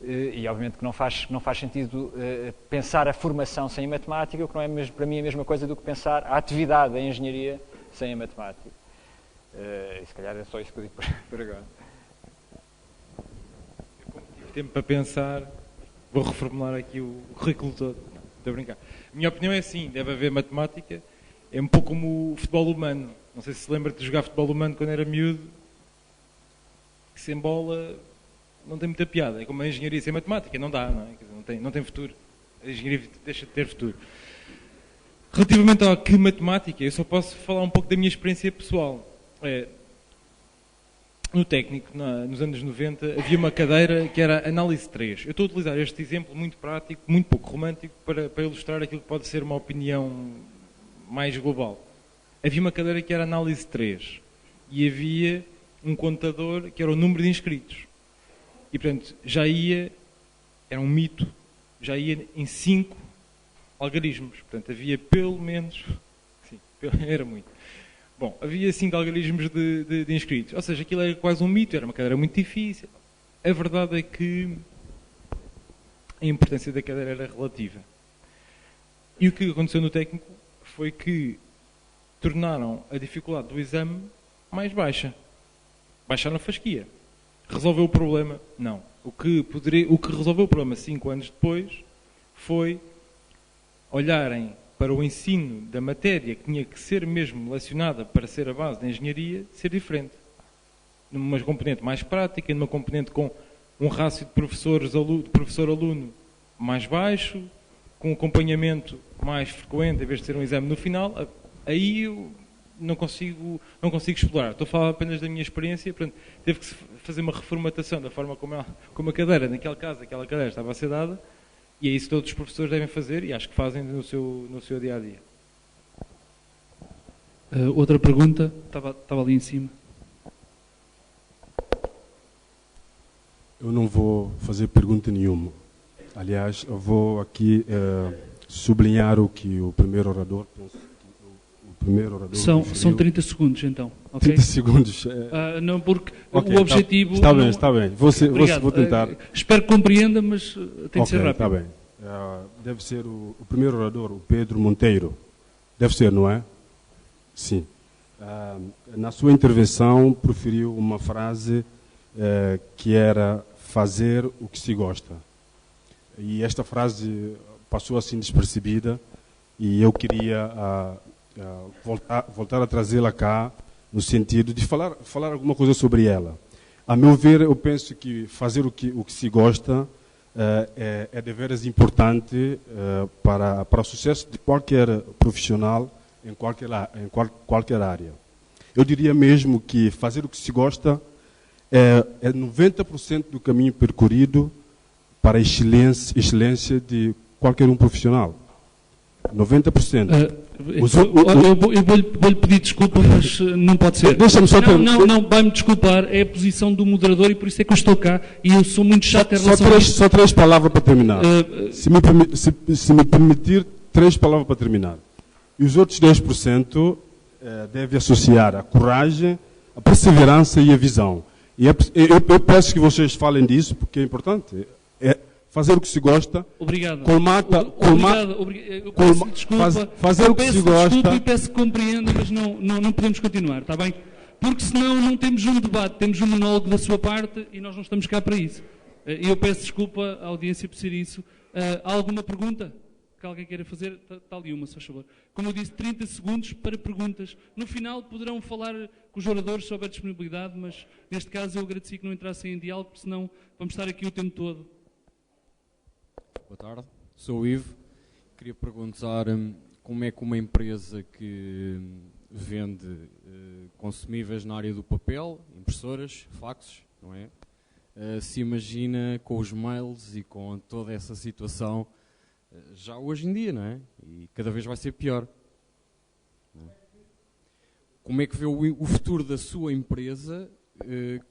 e obviamente que não faz sentido pensar a formação sem a matemática, o que não é mesmo, para mim a mesma coisa do que pensar a atividade da engenharia sem a matemática. E se calhar é só isso que eu digo por agora. Tempo para pensar, vou reformular aqui o currículo todo. Estou a brincar. A minha opinião é assim, deve haver matemática, é um pouco como o futebol humano. Não sei se se lembra de jogar futebol humano quando era miúdo, que sem bola não tem muita piada. É como a engenharia sem matemática, não dá, não é? Quer dizer, não tem futuro. A engenharia deixa de ter futuro. Relativamente ao que matemática, eu só posso falar um pouco da minha experiência pessoal. No técnico, nos anos 90, havia uma cadeira que era Análise 3. Eu estou a utilizar este exemplo muito prático, muito pouco romântico, para ilustrar aquilo que pode ser uma opinião mais global. Havia uma cadeira que era Análise 3 e havia um contador que era o número de inscritos. E, portanto, era um mito, já ia em 5 algarismos. Portanto, havia pelo menos... Sim, era muito. Bom, havia 5 algarismos de inscritos. Ou seja, aquilo era quase um mito, era uma cadeira muito difícil. A verdade é que a importância da cadeira era relativa. E o que aconteceu no técnico foi que tornaram a dificuldade do exame mais baixa. Baixaram a fasquia. Resolveu o problema? Não. O que resolveu o problema 5 anos depois foi olharem para o ensino da matéria que tinha que ser mesmo lecionada para ser a base da engenharia, ser diferente. Numa componente mais prática, numa componente com um rácio de professor-aluno mais baixo, com um acompanhamento mais frequente, em vez de ser um exame no final, aí eu não consigo explorar. Estou a falar apenas da minha experiência, portanto, teve que se fazer uma reformatação da forma como a cadeira, naquele caso, aquela cadeira estava a ser dada, e é isso que todos os professores devem fazer e acho que fazem no seu dia-a-dia. Outra pergunta, estava ali em cima. Eu não vou fazer pergunta nenhuma. Aliás, eu vou aqui sublinhar o que o primeiro orador pensou. São 30 segundos, então. Okay? 30 segundos. Não, porque okay, o objetivo... Está bem. Vou tentar. Espero que compreenda, mas tem que ser rápido. Está bem. Deve ser o primeiro orador, o Pedro Monteiro. Deve ser, não é? Sim. Na sua intervenção, proferiu uma frase que era fazer o que se gosta. E esta frase passou assim despercebida e eu queria... voltar a trazê-la cá, no sentido de falar alguma coisa sobre ela. A meu ver, eu penso que fazer o que se gosta é deveras importante para o sucesso de qualquer profissional em qualquer área. Eu diria mesmo que fazer o que se gosta é 90% do caminho percorrido para a excelência de qualquer um profissional. 90%. Eu vou-lhe pedir desculpa, mas não pode ser. Deixa-me só Não, vai-me desculpar, é a posição do moderador e por isso é que eu estou cá e eu sou muito chato em relação a isto. Só 3 palavras para terminar. Se me permitir, 3 palavras para terminar. E os outros 10%, deve associar a coragem, a perseverança e a visão. E eu peço que vocês falem disso, porque é importante. É fazer o que se gosta. Obrigado. Eu peço desculpa. Fazer o que se gosta. Desculpa e peço que compreenda, mas não podemos continuar, está bem? Porque senão não temos um debate, temos um monólogo da sua parte e nós não estamos cá para isso. Eu peço desculpa à audiência por ser isso. Há alguma pergunta que alguém queira fazer? Está ali uma, se faz favor. Como eu disse, 30 segundos para perguntas. No final poderão falar com os oradores se houver disponibilidade, mas neste caso eu agradeci que não entrassem em diálogo, porque senão vamos estar aqui o tempo todo. Boa tarde, sou o Ivo. Queria perguntar como é que uma empresa que vende consumíveis na área do papel, impressoras, faxes, não é? Se imagina com os mails e com toda essa situação já hoje em dia, não é? E cada vez vai ser pior. Não é? Como é que vê o futuro da sua empresa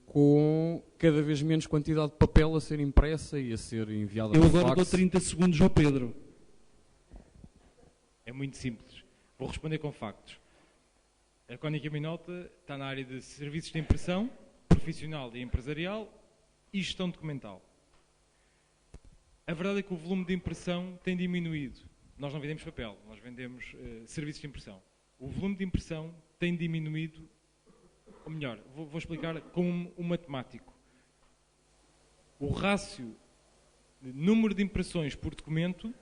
com cada vez menos quantidade de papel a ser impressa e a ser enviada por fax? Eu agora dou 30 segundos ao Pedro. É muito simples. Vou responder com factos. A Konica Minolta está na área de serviços de impressão, profissional e empresarial e gestão documental. A verdade é que o volume de impressão tem diminuído. Nós não vendemos papel, nós vendemos serviços de impressão. O volume de impressão tem diminuído, ou melhor, vou explicar como um matemático. O rácio de número de impressões por documento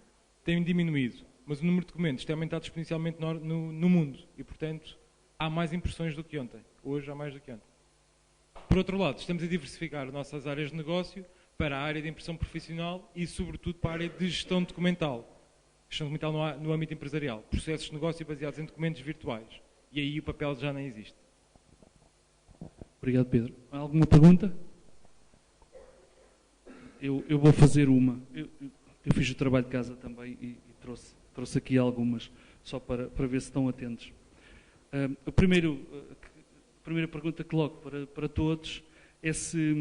tem diminuído, mas o número de documentos tem aumentado exponencialmente no mundo e, portanto, há mais impressões do que ontem. Hoje há mais do que ontem. Por outro lado, estamos a diversificar nossas áreas de negócio para a área de impressão profissional e, sobretudo, para a área de gestão documental. Gestão documental no âmbito empresarial. Processos de negócio baseados em documentos virtuais. E aí o papel já nem existe. Obrigado, Pedro. Há alguma pergunta? Eu vou fazer uma. Eu fiz o trabalho de casa também e trouxe aqui algumas, só para ver se estão atentos. A primeira pergunta que coloco para todos é se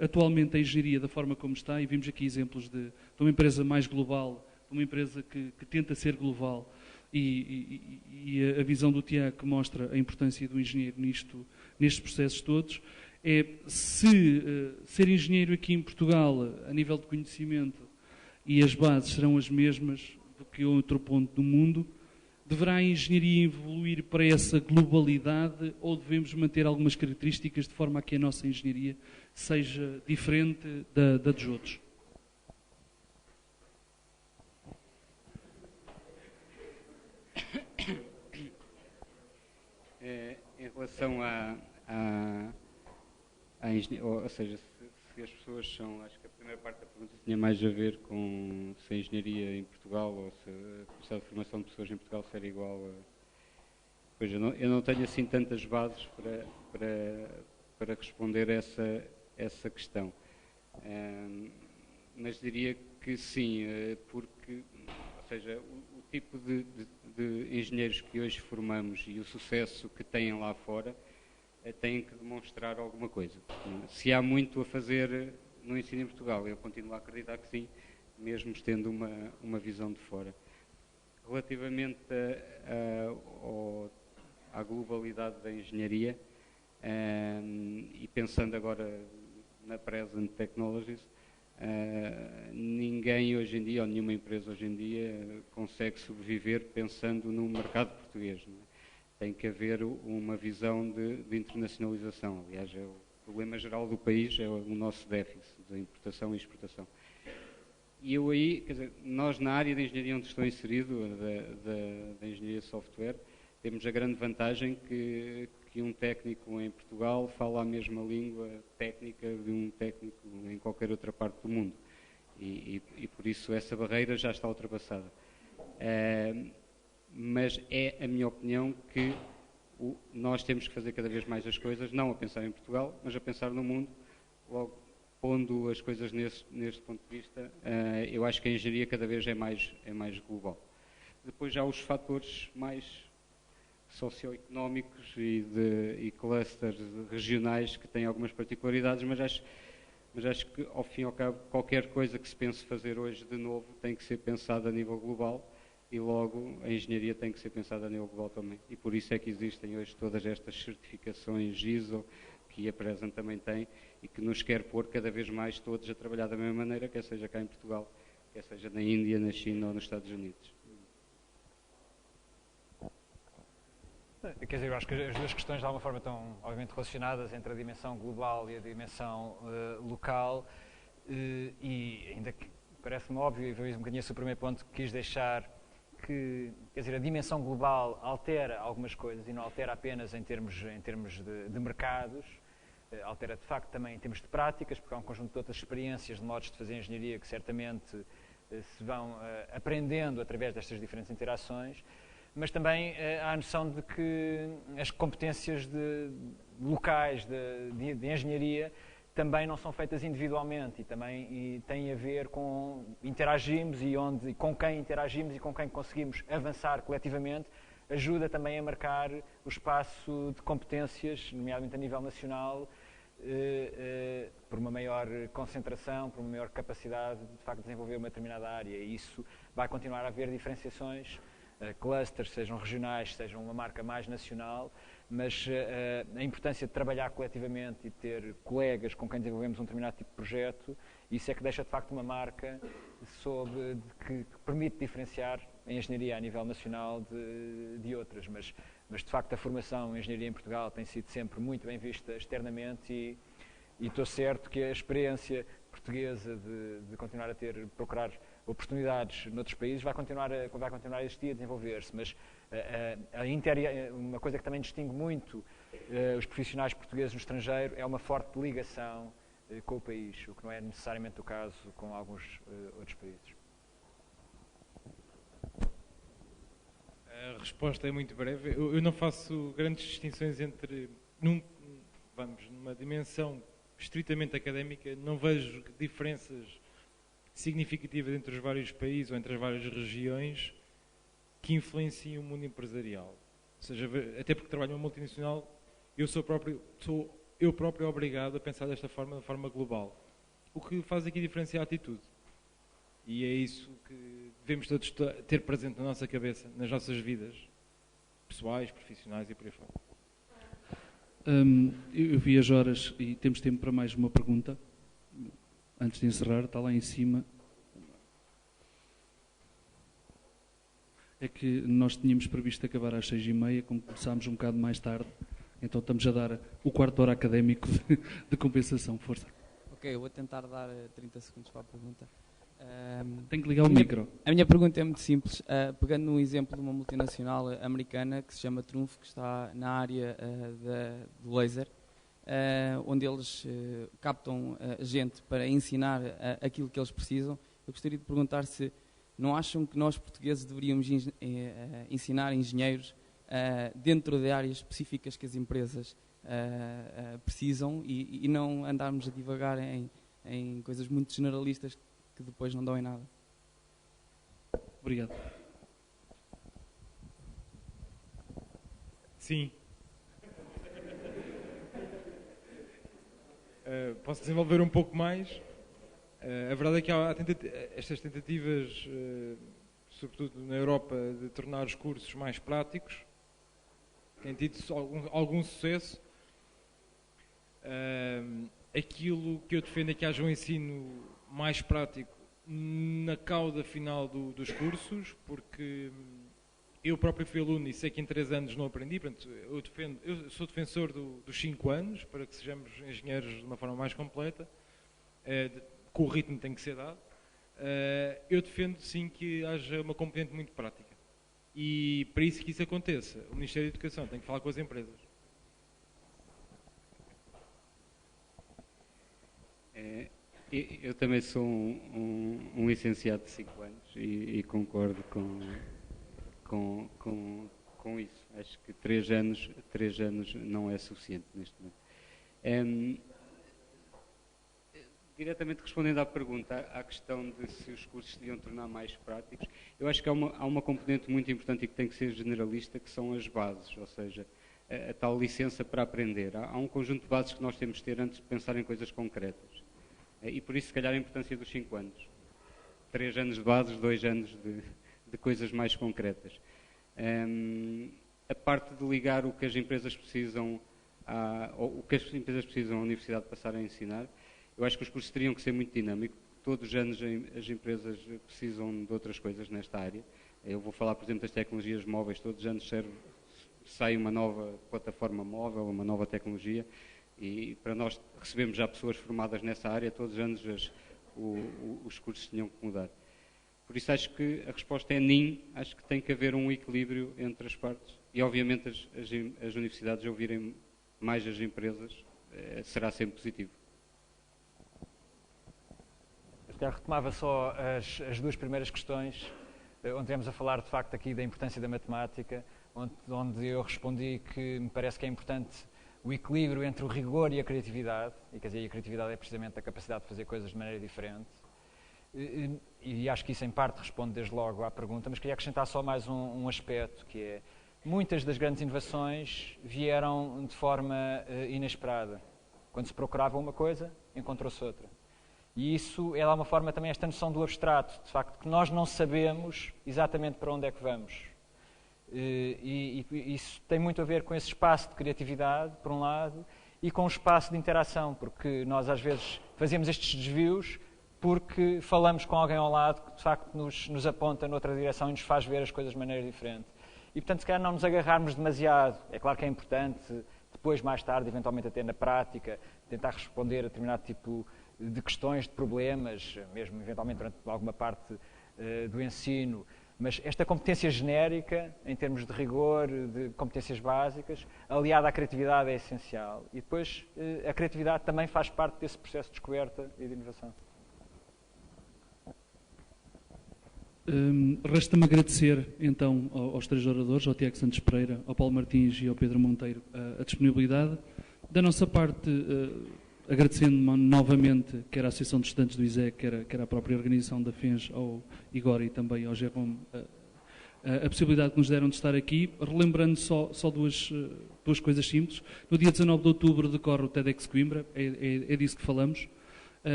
atualmente a engenharia, da forma como está, e vimos aqui exemplos de uma empresa mais global, de uma empresa que tenta ser global, e a visão do Tiago que mostra a importância do engenheiro nestes processos todos, é se ser engenheiro aqui em Portugal, a nível de conhecimento, e as bases serão as mesmas do que outro ponto do mundo. Deverá a engenharia evoluir para essa globalidade ou devemos manter algumas características de forma a que a nossa engenharia seja diferente da dos outros? Em relação à engenharia, ou seja, se as pessoas são, acho que a primeira parte da pergunta tinha mais a ver com se a engenharia em Portugal ou se a capacidade de formação de pessoas em Portugal ser igual a... Pois eu não tenho assim tantas bases para responder essa questão. Mas diria que sim, porque, ou seja, o tipo de engenheiros que hoje formamos e o sucesso que têm lá fora têm que demonstrar alguma coisa. Se há muito a fazer no ensino em Portugal, eu continuo a acreditar que sim, mesmo tendo uma visão de fora. Relativamente à globalidade da engenharia, e pensando agora na Present Technologies, ninguém hoje em dia, ou nenhuma empresa hoje em dia, consegue sobreviver pensando no mercado português. Não é? Tem que haver uma visão de internacionalização. Aliás, o problema geral do país é o nosso déficit de importação e exportação. E eu aí, quer dizer, nós na área de engenharia onde estou inserido, da engenharia de software, temos a grande vantagem que um técnico em Portugal fala a mesma língua técnica de um técnico em qualquer outra parte do mundo. E por isso essa barreira já está ultrapassada. Mas é a minha opinião que nós temos que fazer cada vez mais as coisas, não a pensar em Portugal, mas a pensar no mundo. Logo, pondo as coisas neste ponto de vista, eu acho que a engenharia cada vez é mais global. Depois já há os fatores mais socioeconómicos e clusters regionais que têm algumas particularidades, mas acho que, ao fim e ao cabo, qualquer coisa que se pense fazer hoje de novo tem que ser pensada a nível global, e logo a engenharia tem que ser pensada a nível global também. E por isso é que existem hoje todas estas certificações ISO, que a Present também tem, e que nos quer pôr cada vez mais todos a trabalhar da mesma maneira, quer seja cá em Portugal, quer seja na Índia, na China ou nos Estados Unidos. Quer dizer, eu acho que as duas questões de alguma forma estão obviamente relacionadas entre a dimensão global e a dimensão local, e ainda que parece-me óbvio, e vejo um bocadinho esse o primeiro ponto que quis deixar, que, quer dizer, a dimensão global altera algumas coisas e não altera apenas em termos de mercados, altera de facto também em termos de práticas, porque há um conjunto de outras experiências, de modos de fazer engenharia que certamente se vão aprendendo através destas diferentes interações, mas também há a noção de que as competências locais de engenharia também não são feitas individualmente e têm a ver com interagimos e com quem interagimos e com quem conseguimos avançar coletivamente, ajuda também a marcar o espaço de competências, nomeadamente a nível nacional, por uma maior concentração, por uma maior capacidade de facto de desenvolver uma determinada área, e isso vai continuar a haver diferenciações, clusters, sejam regionais, sejam uma marca mais nacional, mas a importância de trabalhar coletivamente e ter colegas com quem desenvolvemos um determinado tipo de projeto, isso é que deixa de facto uma marca que permite diferenciar a engenharia a nível nacional de outras, mas de facto a formação em engenharia em Portugal tem sido sempre muito bem vista externamente e estou certo que a experiência portuguesa de continuar a procurar oportunidades noutros países vai continuar a existir e a desenvolver-se, mas uma coisa que também distingue muito os profissionais portugueses no estrangeiro é uma forte ligação com o país, o que não é necessariamente o caso com alguns outros países. A resposta é muito breve. Eu não faço grandes distinções entre, numa dimensão estritamente académica, não vejo diferenças significativas entre os vários países ou entre as várias regiões que influenciam o mundo empresarial. Ou seja, até porque trabalho numa multinacional, sou eu próprio obrigado a pensar desta forma, de forma global. O que faz aqui diferenciar a atitude. E é isso que devemos todos ter presente na nossa cabeça, nas nossas vidas pessoais, profissionais e por aí fora. Eu vi as horas e temos tempo para mais uma pergunta. Antes de encerrar, está lá em cima. É que nós tínhamos previsto acabar às 6h30, como começámos um bocado mais tarde, então estamos a dar o quarto hora académico de compensação. Força. Ok, eu vou tentar dar 30 segundos para a pergunta. Tem que ligar o micro. A minha pergunta é muito simples. Pegando num exemplo de uma multinacional americana que se chama Trunfo, que está na área do laser, onde eles captam gente para ensinar aquilo que eles precisam, eu gostaria de perguntar se não acham que nós portugueses deveríamos ensinar engenheiros dentro de áreas específicas que as empresas precisam e não andarmos a divagar em coisas muito generalistas que depois não dão em nada. Obrigado. Sim. Posso desenvolver um pouco mais? A verdade é que há estas tentativas, sobretudo na Europa, de tornar os cursos mais práticos, têm tido algum sucesso. Aquilo que eu defendo é que haja um ensino mais prático na cauda final dos cursos, porque eu próprio fui aluno e sei que em 3 anos não aprendi, portanto, eu sou defensor dos 5 anos, para que sejamos engenheiros de uma forma mais completa, com o ritmo que tem que ser dado. Eu defendo sim que haja uma componente muito prática. E para isso que isso aconteça, o Ministério da Educação tem que falar com as empresas. Eu também sou um licenciado de 5 anos e concordo com isso. Acho que 3 anos não é suficiente neste momento. Diretamente respondendo à pergunta, à questão de se os cursos se deviam tornar mais práticos, eu acho que há uma componente muito importante e que tem que ser generalista, que são as bases, ou seja, a tal licença para aprender. Há um conjunto de bases que nós temos de ter antes de pensar em coisas concretas. E por isso, se calhar, a importância dos 5 anos. 3 anos de bases, 2 anos de de coisas mais concretas. A parte de ligar o que as empresas precisam à universidade passar a ensinar, eu acho que os cursos teriam que ser muito dinâmicos. Todos os anos as empresas precisam de outras coisas nesta área. Eu vou falar, por exemplo, das tecnologias móveis. Todos os anos sai uma nova plataforma móvel, uma nova tecnologia, e para nós recebemos já pessoas formadas nessa área. Todos os anos os cursos tinham que mudar. Por isso acho que a resposta é sim. Acho que tem que haver um equilíbrio entre as partes, e obviamente as universidades ouvirem mais as empresas será sempre positivo. Eu retomava só as duas primeiras questões, onde tivemos a falar de facto aqui da importância da matemática, onde eu respondi que me parece que é importante o equilíbrio entre o rigor e a criatividade, e quer dizer, a criatividade é precisamente a capacidade de fazer coisas de maneira diferente, e acho que isso em parte responde desde logo à pergunta, mas queria acrescentar só mais um aspecto, que é, muitas das grandes inovações vieram de forma inesperada. Quando se procurava uma coisa, encontrou-se outra. E isso é uma forma também, esta noção do abstrato, de facto, que nós não sabemos exatamente para onde é que vamos. E isso tem muito a ver com esse espaço de criatividade, por um lado, e com o espaço de interação, porque nós às vezes fazemos estes desvios porque falamos com alguém ao lado que de facto nos aponta noutra direção e nos faz ver as coisas de maneira diferente. E portanto, se calhar não nos agarrarmos demasiado. É claro que é importante, depois, mais tarde, eventualmente até na prática, tentar responder a determinado tipo de questões, de problemas, mesmo eventualmente durante alguma parte do ensino, mas esta competência genérica, em termos de rigor, de competências básicas, aliada à criatividade é essencial. E depois a criatividade também faz parte desse processo de descoberta e de inovação. Resta-me agradecer então aos três oradores, ao Tiago Santos Pereira, ao Paulo Martins e ao Pedro Monteiro, a disponibilidade. Da nossa parte, agradecendo novamente quer a Associação de Estudantes do ISEC, quer a própria organização da FENS, ao Igor e também ao Jerome, a possibilidade que nos deram de estar aqui, relembrando só duas coisas simples. No dia 19 de outubro decorre o TEDx Coimbra, é disso que falamos.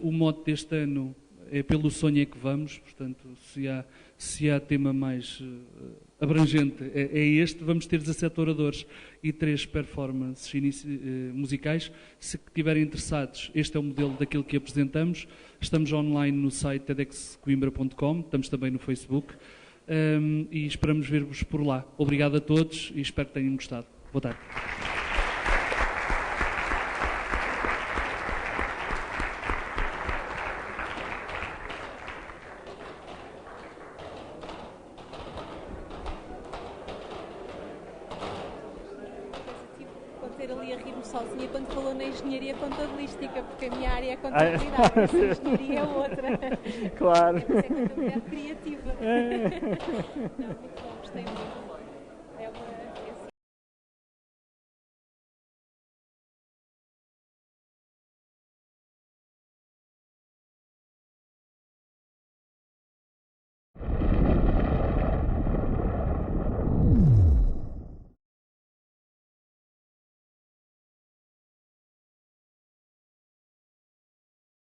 O mote deste ano é pelo sonho é que vamos, portanto, se há tema mais abrangente, é este. Vamos ter 17 oradores e 3 performances musicais. Se estiverem interessados, este é o modelo daquilo que apresentamos. Estamos online no site tedxcoimbra.com, estamos também no Facebook e esperamos ver-vos por lá. Obrigado a todos e espero que tenham gostado. Boa tarde. Sozinha quando falou na engenharia contabilística, porque a minha área é contabilidade, a engenharia é outra. Claro. É contabilidade criativa. Não, muito bom, gostei muito.